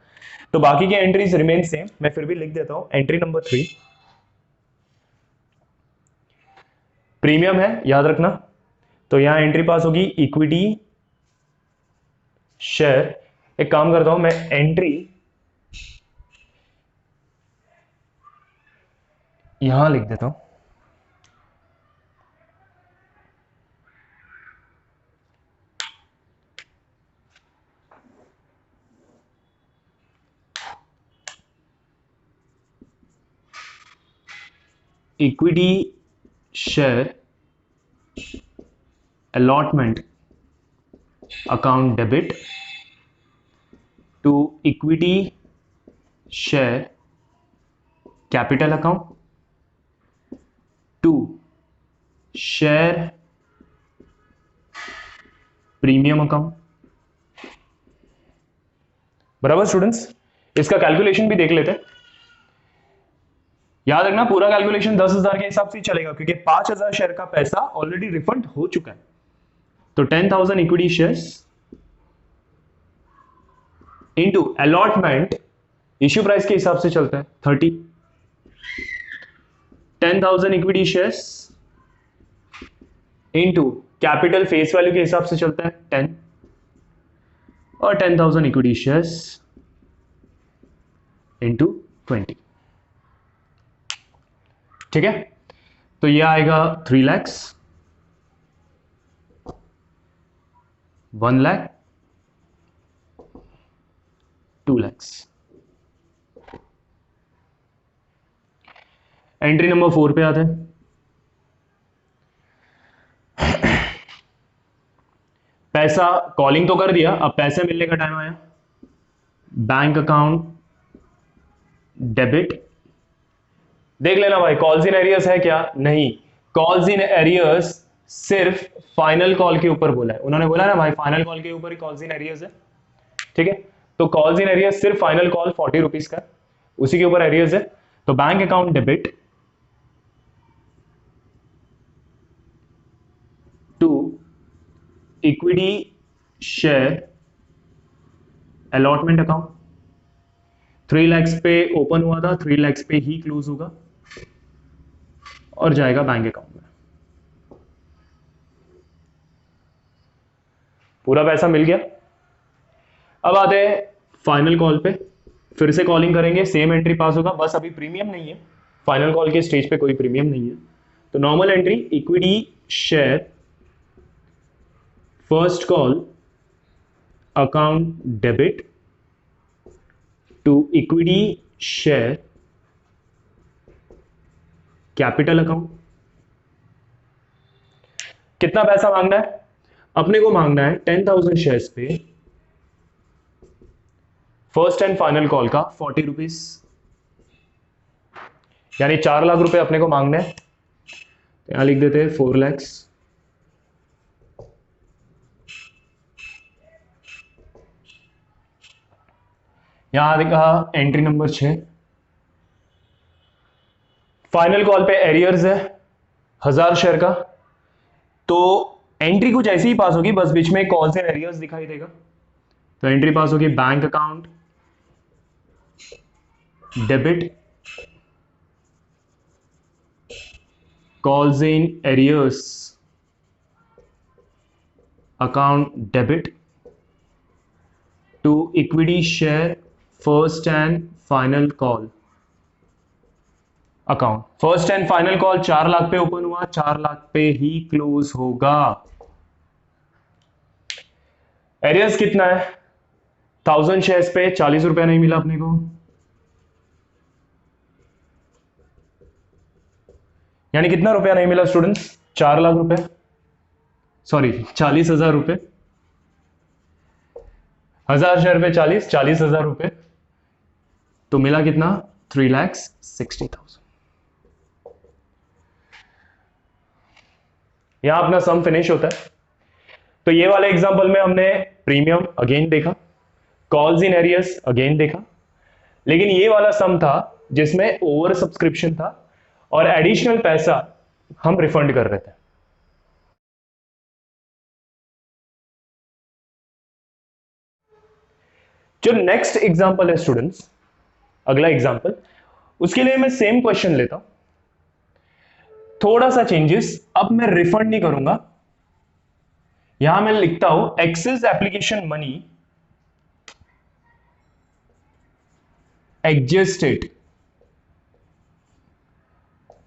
तो बाकी के एंट्रीज रिमेन सेम, मैं फिर भी लिख देता हूं। एंट्री नंबर 3 प्रीमियम है, याद रखना। तो यहां एंट्री पास होगी इक्विटी शेयर। एक काम करता हूं मैं, एंट्री यहां लिख देता हूं, equity share allotment account debit to equity share capital account to share premium account। बराबर स्टूडेंट्स? इसका कैलकुलेशन भी देख लेते हैं। याद रखना पूरा कैलकुलेशन 10,000 के हिसाब से ही चलेगा, क्योंकि 5,000 शेयर का पैसा ऑलरेडी रिफंड हो चुका है। तो 10,000 equity shares into allotment, issue price के हिसाब से चलता है 30। 10,000 equity shares into capital face value के हिसाब से चलता है 10, और 10,000 इक्विटी शेयर्स इनटू 20। ठीक है, तो ये आएगा 3 लाख, 1 लाख, 2 लाख। एंट्री नंबर 4 पे आते हैं। पैसा कॉलिंग तो कर दिया, अब पैसे मिलने का टाइम आया। Bank account debit. देख लेना भाई, कॉल्स इन एरियर्स है क्या? नहीं, कॉल्स इन एरियर्स सिर्फ फाइनल कॉल के ऊपर बोला है। उन्होंने बोला ना भाई, फाइनल कॉल के ऊपर ही कॉल्स इन एरियर्स है। ठीक है, तो कॉल्स इन एरियर्स सिर्फ फाइनल कॉल 40 रुपीज का, उसी के ऊपर एरियर्स है। तो bank account debit to equity share allotment account. 3 lakh पे ओपन हुआ था, 3 लाख पे ही क्लोज होगा और जाएगा बैंक अकाउंट में। पूरा पैसा मिल गया। अब आते हैं फाइनल कॉल पे, फिर से कॉलिंग करेंगे, सेम एंट्री पास होगा, बस अभी प्रीमियम नहीं है, फाइनल कॉल के स्टेज पे कोई प्रीमियम नहीं है। तो normal entry equity share first call account debit to equity share capital account. कितना पैसा मांगना है? अपने को मांगना है 10,000 शेयर्स पे फर्स्ट एंड फाइनल कॉल का 40 रुपीज, यानी 4 लाख रुपए अपने को मांगना है। तो यहां लिख देते हैं 4 लाख। यहां देखा एंट्री नंबर 6। फाइनल कॉल पे एरियर्स है 1000 शेयर का, तो एंट्री कुछ ऐसी ही पास होगी, बस बीच में कॉल्स एंड एरियर्स दिखाई देगा। तो एंट्री पास होगी bank account debit calls in arrears account debit to equity share first and final call account. First and final call 4 lakh पे ओपन हुआ, 4 लाख पे ही क्लोज होगा। एरियर्स कितना है? 1000 शेयर्स पे 40 रुपया नहीं मिला अपने को, यानी कितना रुपया नहीं मिला स्टूडेंट्स? 4 लाख रुपए, सॉरी 40,000 रुपए। 1000 शेयर पे 40,000 रुपए, तो मिला कितना? 3,60,000। यहां अपना सम फिनिश होता है। तो ये वाले एग्जांपल में हमने प्रीमियम अगेन देखा, कॉल्स इन एरियर्स अगेन देखा, लेकिन ये वाला सम था जिसमें ओवर सब्सक्रिप्शन था और एडिशनल पैसा हम रिफंड कर रहे थे। जो नेक्स्ट एग्जांपल है स्टूडेंट्स, अगला एग्जांपल, उसके लिए मैं सेम क्वेश्चन लेता हूं, थोड़ा सा चेंजेस। अब मैं रिफंड नहीं करूंगा, यहां मैं लिखता हूं excess application money adjusted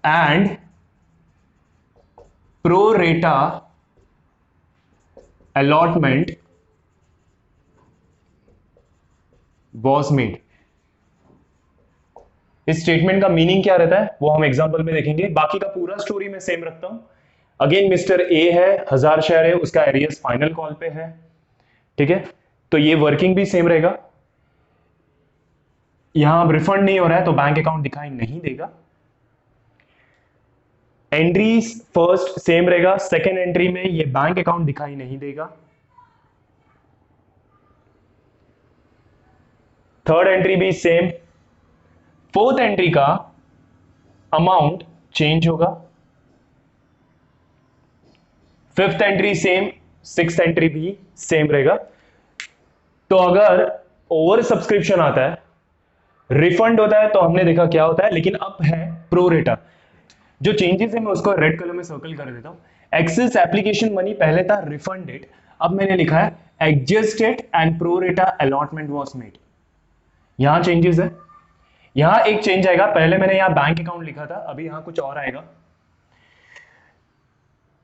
and pro rata allotment was made. इस स्टेटमेंट का मीनिंग क्या रहता है वो हम एग्जांपल में देखेंगे, बाकी का पूरा स्टोरी मैं सेम रखता हूं। अगेन मिस्टर ए है, 1000 शेयर है, उसका एरियर्स फाइनल कॉल पे है, ठीक है, तो ये वर्किंग भी सेम रहेगा। यहां अब रिफंड नहीं हो रहा है तो बैंक अकाउंट दिखाई नहीं देगा। एंट्रीज फर्स्ट सेम रहेगा, सेकेंड एंट्री में ये बैंक अकाउंट दिखाई नहीं देगा। थर्ड एंट्री भी सेम, फोर्थ एंट्री का अमाउंट चेंज होगा, fifth entry same, sixth entry भी सेम रहेगा। तो अगर ओवर सब्सक्रिप्शन आता है, रिफंड होता है, तो हमने देखा क्या होता है, लेकिन अब है प्रो रेटा। जो चेंजेस है मैं उसको रेड कलर में सर्कल कर देता हूं। एक्सेस एप्लीकेशन मनी पहले था रिफंडेड, अब मैंने लिखा है adjusted and pro rata allotment was made. यहां चेंजेस है, यहां एक चेंज आएगा, पहले मैंने यहां बैंक अकाउंट लिखा था, अभी यहां कुछ और आएगा।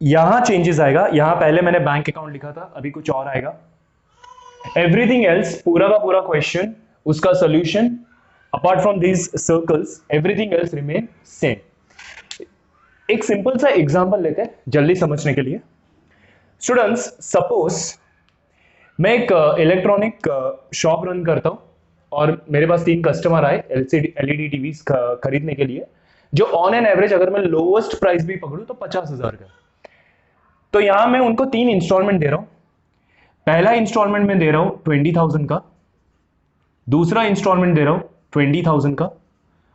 यहां चेंजेस आएगा, यहां पहले मैंने बैंक अकाउंट लिखा था, अभी कुछ और आएगा। एवरीथिंग एल्स, पूरा का पूरा क्वेश्चन, उसका solution apart from these circles, everything else remain same. एक सिंपल सा एग्जांपल लेते हैं जल्दी समझने के लिए। स्टूडेंट्स, सपोज मैं एक इलेक्ट्रॉनिक शॉप रन करता हूं और मेरे पास 3 कस्टमर आए एलईडी टीवी खरीदने के लिए, जो ऑन एन एवरेज अगर मैं लोवेस्ट प्राइस भी पकड़ूं तो 50,000 का। तो यहां मैं उनको 3 इंस्टॉलमेंट दे रहा हूं। पहला इंस्टॉलमेंट में दे रहा हूं 20,000 का, दूसरा इंस्टॉलमेंट दे रहा हूं 20,000 का,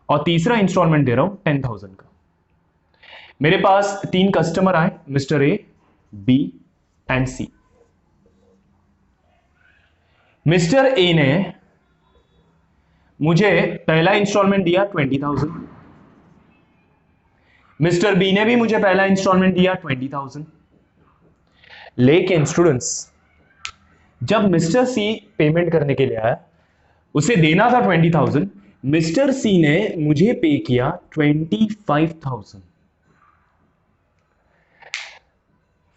और तीसरा इंस्टॉलमेंट दे रहा हूं 10,000 का। मेरे पास 3 कस्टमर आए, mister A, B and C. Mister A ने मुझे पहला इंस्टॉलमेंट दिया 20,000, मिस्टर बी ने भी मुझे पहला इंस्टॉलमेंट दिया 20,000। लेकिन स्टूडेंट्स, जब मिस्टर सी पेमेंट करने के लिए आया, उसे देना था 20,000, मिस्टर सी ने मुझे पे किया 25,000।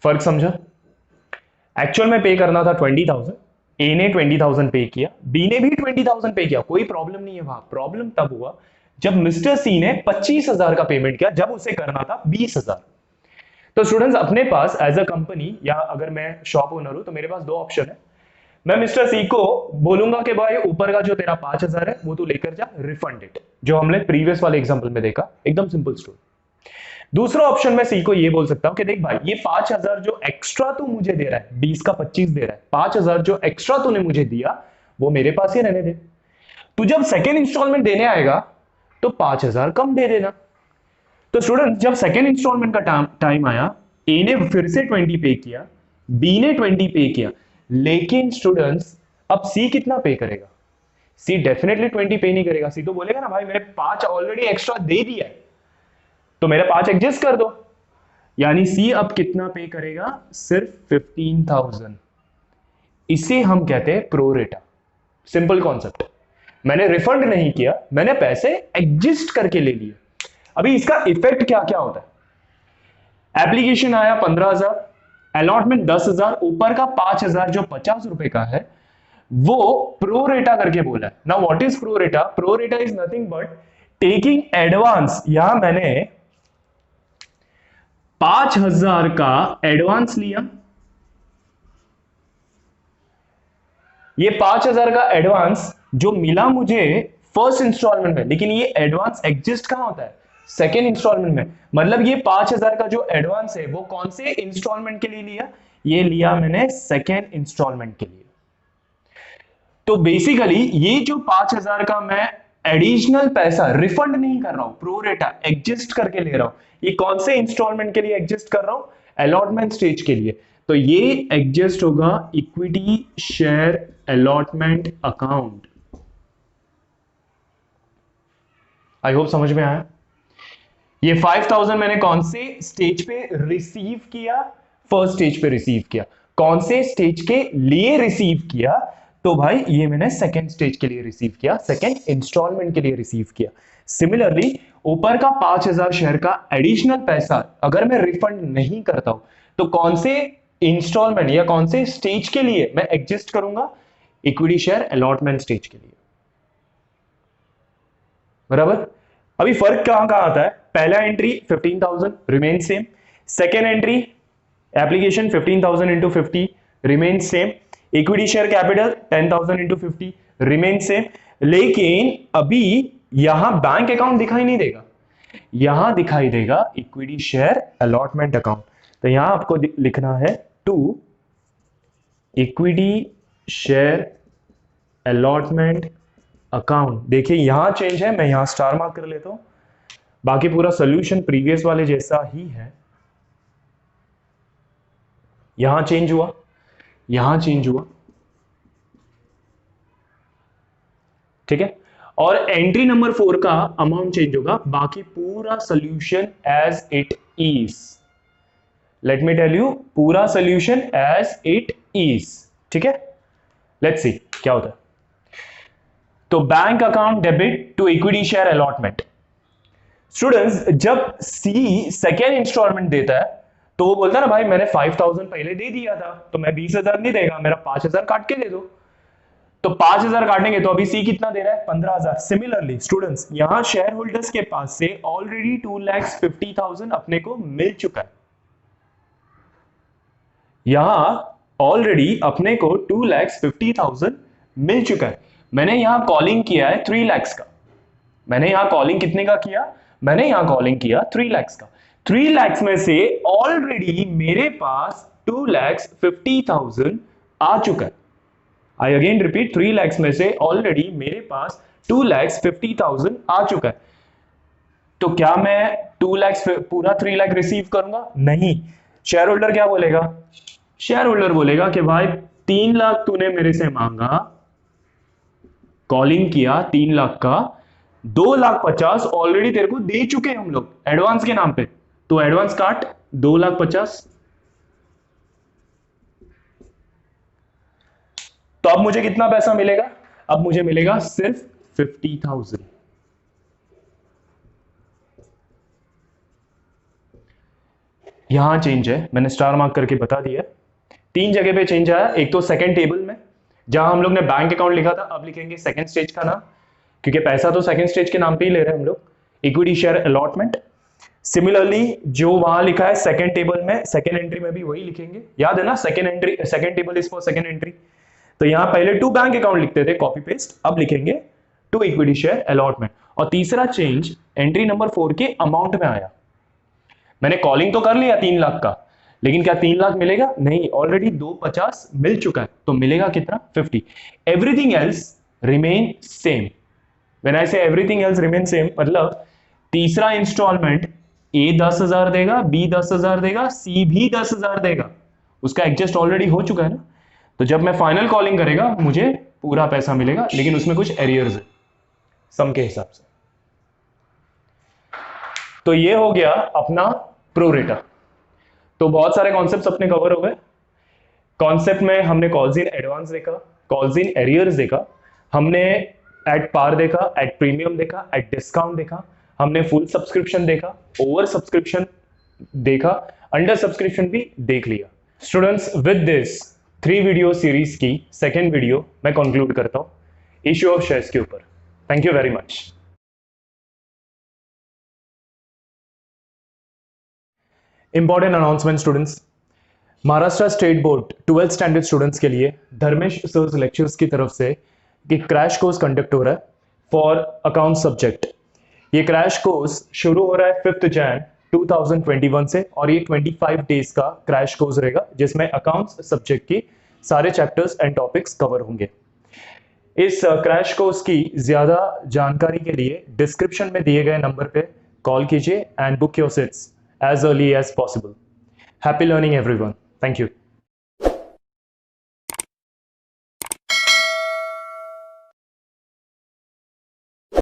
फर्क समझा? एक्चुअल में पे करना था 20,000, ए ने 20,000 पे किया, बी ने भी 20,000 पे किया, कोई प्रॉब्लम नहीं है। वहां प्रॉब्लम तब हुआ जब मिस्टर सी ने 25,000 का पेमेंट किया, जब उसे करना था 20,000। तो स्टूडेंट्स, अपने पास एज अ कंपनी या अगर मैं शॉप ओनर हूं तो मेरे पास 2 ऑप्शन है। मैं मिस्टर सी को बोलूंगा कि भाई ऊपर का जो तेरा 5,000 है वो तू लेकर जा, रिफंड इट, जो हमने प्रीवियस वाले एग्जांपल में देखा, एकदम सिंपल स्टोरी। दूसरा ऑप्शन में सी को ये बोल सकता हूं कि देख भाई, ये 5,000 जो एक्स्ट्रा तू मुझे दे रहा है, 20 का 25 दे रहा है, 5,000 जो एक्स्ट्रा तूने मुझे दिया वो मेरे पास ही रहने दे। तू जब सेकेंड इंस्टॉलमेंट देने आएगा तो 5,000 कम दे देना। तो स्टूडेंट, जब सेकेंड इंस्टॉलमेंट का टाइम आया, ए ने फिर से 20 पे किया, बी ने 20 पे किया, लेकिन स्टूडेंट्स अब सी कितना पे करेगा? सी डेफिनेटली 20 पे नहीं करेगा। सी तो बोलेगा ना भाई मैंने 5 ऑलरेडी एक्स्ट्रा दे दिया है, तो मेरा 5 एडजस्ट कर दो। यानी सी अब कितना पे करेगा? सिर्फ 15,000। इसे हम कहते हैं प्रो रेटा। सिंपल कॉन्सेप्ट, मैंने रिफंड नहीं किया, मैंने पैसे एडजस्ट करके ले लिए। अभी इसका इफेक्ट क्या क्या होता है? एप्लीकेशन आया 15,000, अलॉटमेंट 10,000, ऊपर का 5,000 जो 50 रुपए का है वो प्रोरेटा करके बोला है। Now what is pro rata? Pro rata is nothing but taking advance. यहां मैंने 5,000 का एडवांस लिया, ये 5,000 का एडवांस जो मिला मुझे फर्स्ट इंस्टॉलमेंट में, लेकिन ये एडवांस एग्जिस्ट कहां होता है? सेकेंड इंस्टॉलमेंट में। मतलब ये 5,000 का जो एडवांस है वो कौन से इंस्टॉलमेंट के लिए लिया? ये लिया मैंने सेकेंड इंस्टॉलमेंट के लिए। तो बेसिकली ये जो 5,000 का मैं एडिशनल पैसा रिफंड नहीं कर रहा हूं, प्रोरेटा एडजस्ट करके ले रहा हूं, ये कौन से इंस्टॉलमेंट के लिए एडजस्ट कर रहा हूं? अलॉटमेंट स्टेज के लिए। तो ये एडजस्ट होगा equity share allotment account. I hope समझ में आया। ये 5,000 मैंने कौन से स्टेज पे रिसीव किया? फर्स्ट स्टेज पे रिसीव किया। कौन से स्टेज के लिए रिसीव किया? तो भाई ये मैंने सेकेंड स्टेज के लिए रिसीव किया, सेकेंड इंस्टॉलमेंट के लिए रिसीव किया। सिमिलरली ऊपर का 5,000 शेयर का एडिशनल पैसा अगर मैं रिफंड नहीं करता हूं तो कौन से इंस्टॉलमेंट या कौन से स्टेज के लिए मैं एडजस्ट करूंगा? इक्विटी शेयर अलॉटमेंट स्टेज के लिए। बराबर। अभी फर्क कहां कहां आता है? पहला entry 15,000 remain same, second entry application 15,000 into 50 remain same, equity share capital 10,000 into 50 remain same. लेकिन अभी यहां बैंक अकाउंट दिखाई नहीं देगा, यहां दिखाई देगा इक्विटी शेयर अलॉटमेंट अकाउंट। तो यहां आपको लिखना है to equity share allotment account. देखिए यहां चेंज है, मैं यहां स्टार मार्क कर लेता हूं, बाकी पूरा सोल्यूशन प्रीवियस वाले जैसा ही है। यहां चेंज हुआ, यहां चेंज हुआ, ठीक है। और एंट्री नंबर 4 का अमाउंट चेंज होगा, बाकी पूरा solution as it is. Let me tell you, पूरा सोल्यूशन एज इट इज, ठीक है। लेट्स सी क्या होता है। तो bank account debit to equity share allotment. Students जब सी सेकेंड इंस्टॉलमेंट देता है तो वो बोलता है ना भाई मैंने 5,000 पहले दे दिया था तो मैं 20,000 नहीं देगा, मेरा 5,000 काट के दे दो। तो 5,000 काटेंगे तो अभी सी कितना दे रहा है? 15,000। सिमिलरली स्टूडेंट्स यहां शेयर होल्डर्स के पास से ऑलरेडी 2,50,000 अपने को मिल चुका है। यहां ऑलरेडी अपने को 2,50,000 मिल चुका है। मैंने यहां कॉलिंग किया है 3 लाख का। मैंने यहां कॉलिंग कितने का किया? मैंने यहां कॉलिंग किया 3 लाख का। 3 लाख में से ऑलरेडी मेरे पास 2,50,000 आ चुका है। आई अगेन रिपीट, 3 लाख में से ऑलरेडी मेरे पास 2,50,000 आ चुका है। तो क्या मैं 2 लाख पूरा 3 लाख रिसीव करूंगा? नहीं। शेयर होल्डर क्या बोलेगा? शेयर होल्डर बोलेगा कि भाई 3 लाख तूने मेरे से मांगा, कॉलिंग किया 3 लाख का, 2,50,000 ऑलरेडी तेरे को दे चुके हैं हम लोग एडवांस के नाम पे, तो एडवांस काट 2,50,000। तो अब मुझे कितना पैसा मिलेगा? अब मुझे मिलेगा सिर्फ 50,000। यहां चेंज है, मैंने स्टार मार्क करके बता दिया। 3 जगह पे चेंज आया। एक तो सेकंड टेबल में जहां हम लोग ने बैंक अकाउंट लिखा था, अब लिखेंगे सेकंड स्टेज का नाम, क्योंकि पैसा तो सेकंड स्टेज के नाम पे ही ले रहे हैं हम लोग, इक्विटी शेयर अलॉटमेंट। सिमिलरली जो वहां लिखा है सेकंड टेबल में, सेकंड एंट्री में भी वही लिखेंगे। याद है ना, second entry, second table is for second entry. तो यहां पहले टू बैंक अकाउंट लिखते थे कॉपी पेस्ट, अब लिखेंगे टू इक्विटी शेयर अलॉटमेंट। और तीसरा चेंज एंट्री नंबर 4 के अमाउंट में आया। मैंने कॉलिंग तो कर लिया 3 लाख का, लेकिन क्या 3 लाख मिलेगा? नहीं, ऑलरेडी 250 मिल चुका है, तो मिलेगा कितना? 50। Everything else remain same. When I से एवरीथिंग एल्स रिमेन सेम, मतलब तीसरा इंस्टॉलमेंट ए 10,000 देगा, बी 10,000 देगा, सी भी 10,000 देगा, उसका एडजस्ट ऑलरेडी हो चुका है ना। तो जब मैं फाइनल कॉलिंग करेगा मुझे पूरा पैसा मिलेगा, लेकिन उसमें कुछ एरियर्स है सम के हिसाब से। तो ये हो गया अपना प्रोरेटा। तो बहुत सारे कॉन्सेप्ट्स अपने कवर हो गए। कॉन्सेप्ट में हमने कॉल्स इन एडवांस देखा, कॉल्स इन एरियर्स देखा, हमने एट पार देखा, एट प्रीमियम देखा, एट डिस्काउंट देखा, हमने फुल सब्सक्रिप्शन देखा, ओवर सब्सक्रिप्शन देखा, अंडर सब्सक्रिप्शन भी देख लिया। Students with this 3 video series की सेकेंड वीडियो मैं कंक्लूड करता हूं इश्यू ऑफ शेयर्स के ऊपर। Thank you very much. Important announcement students, Maharashtra state board 12th standard students के लिए धर्मेश सर्स लेक्चर्स की तरफ से एक क्रैश कोर्स कंडक्ट हो रहा है फॉर अकाउंट सब्जेक्ट। ये क्रैश कोर्स शुरू हो रहा है 5 जैन 2021 से और ये 25 डेज का क्रैश कोर्स रहेगा जिसमें अकाउंट्स सब्जेक्ट की सारे चैप्टर्स एंड टॉपिक्स कवर होंगे। इस क्रैश कोर्स की ज्यादा जानकारी के लिए डिस्क्रिप्शन में दिए गए नंबर पे कॉल कीजिए and book your seats as early as possible. Happy learning everyone. Thank you.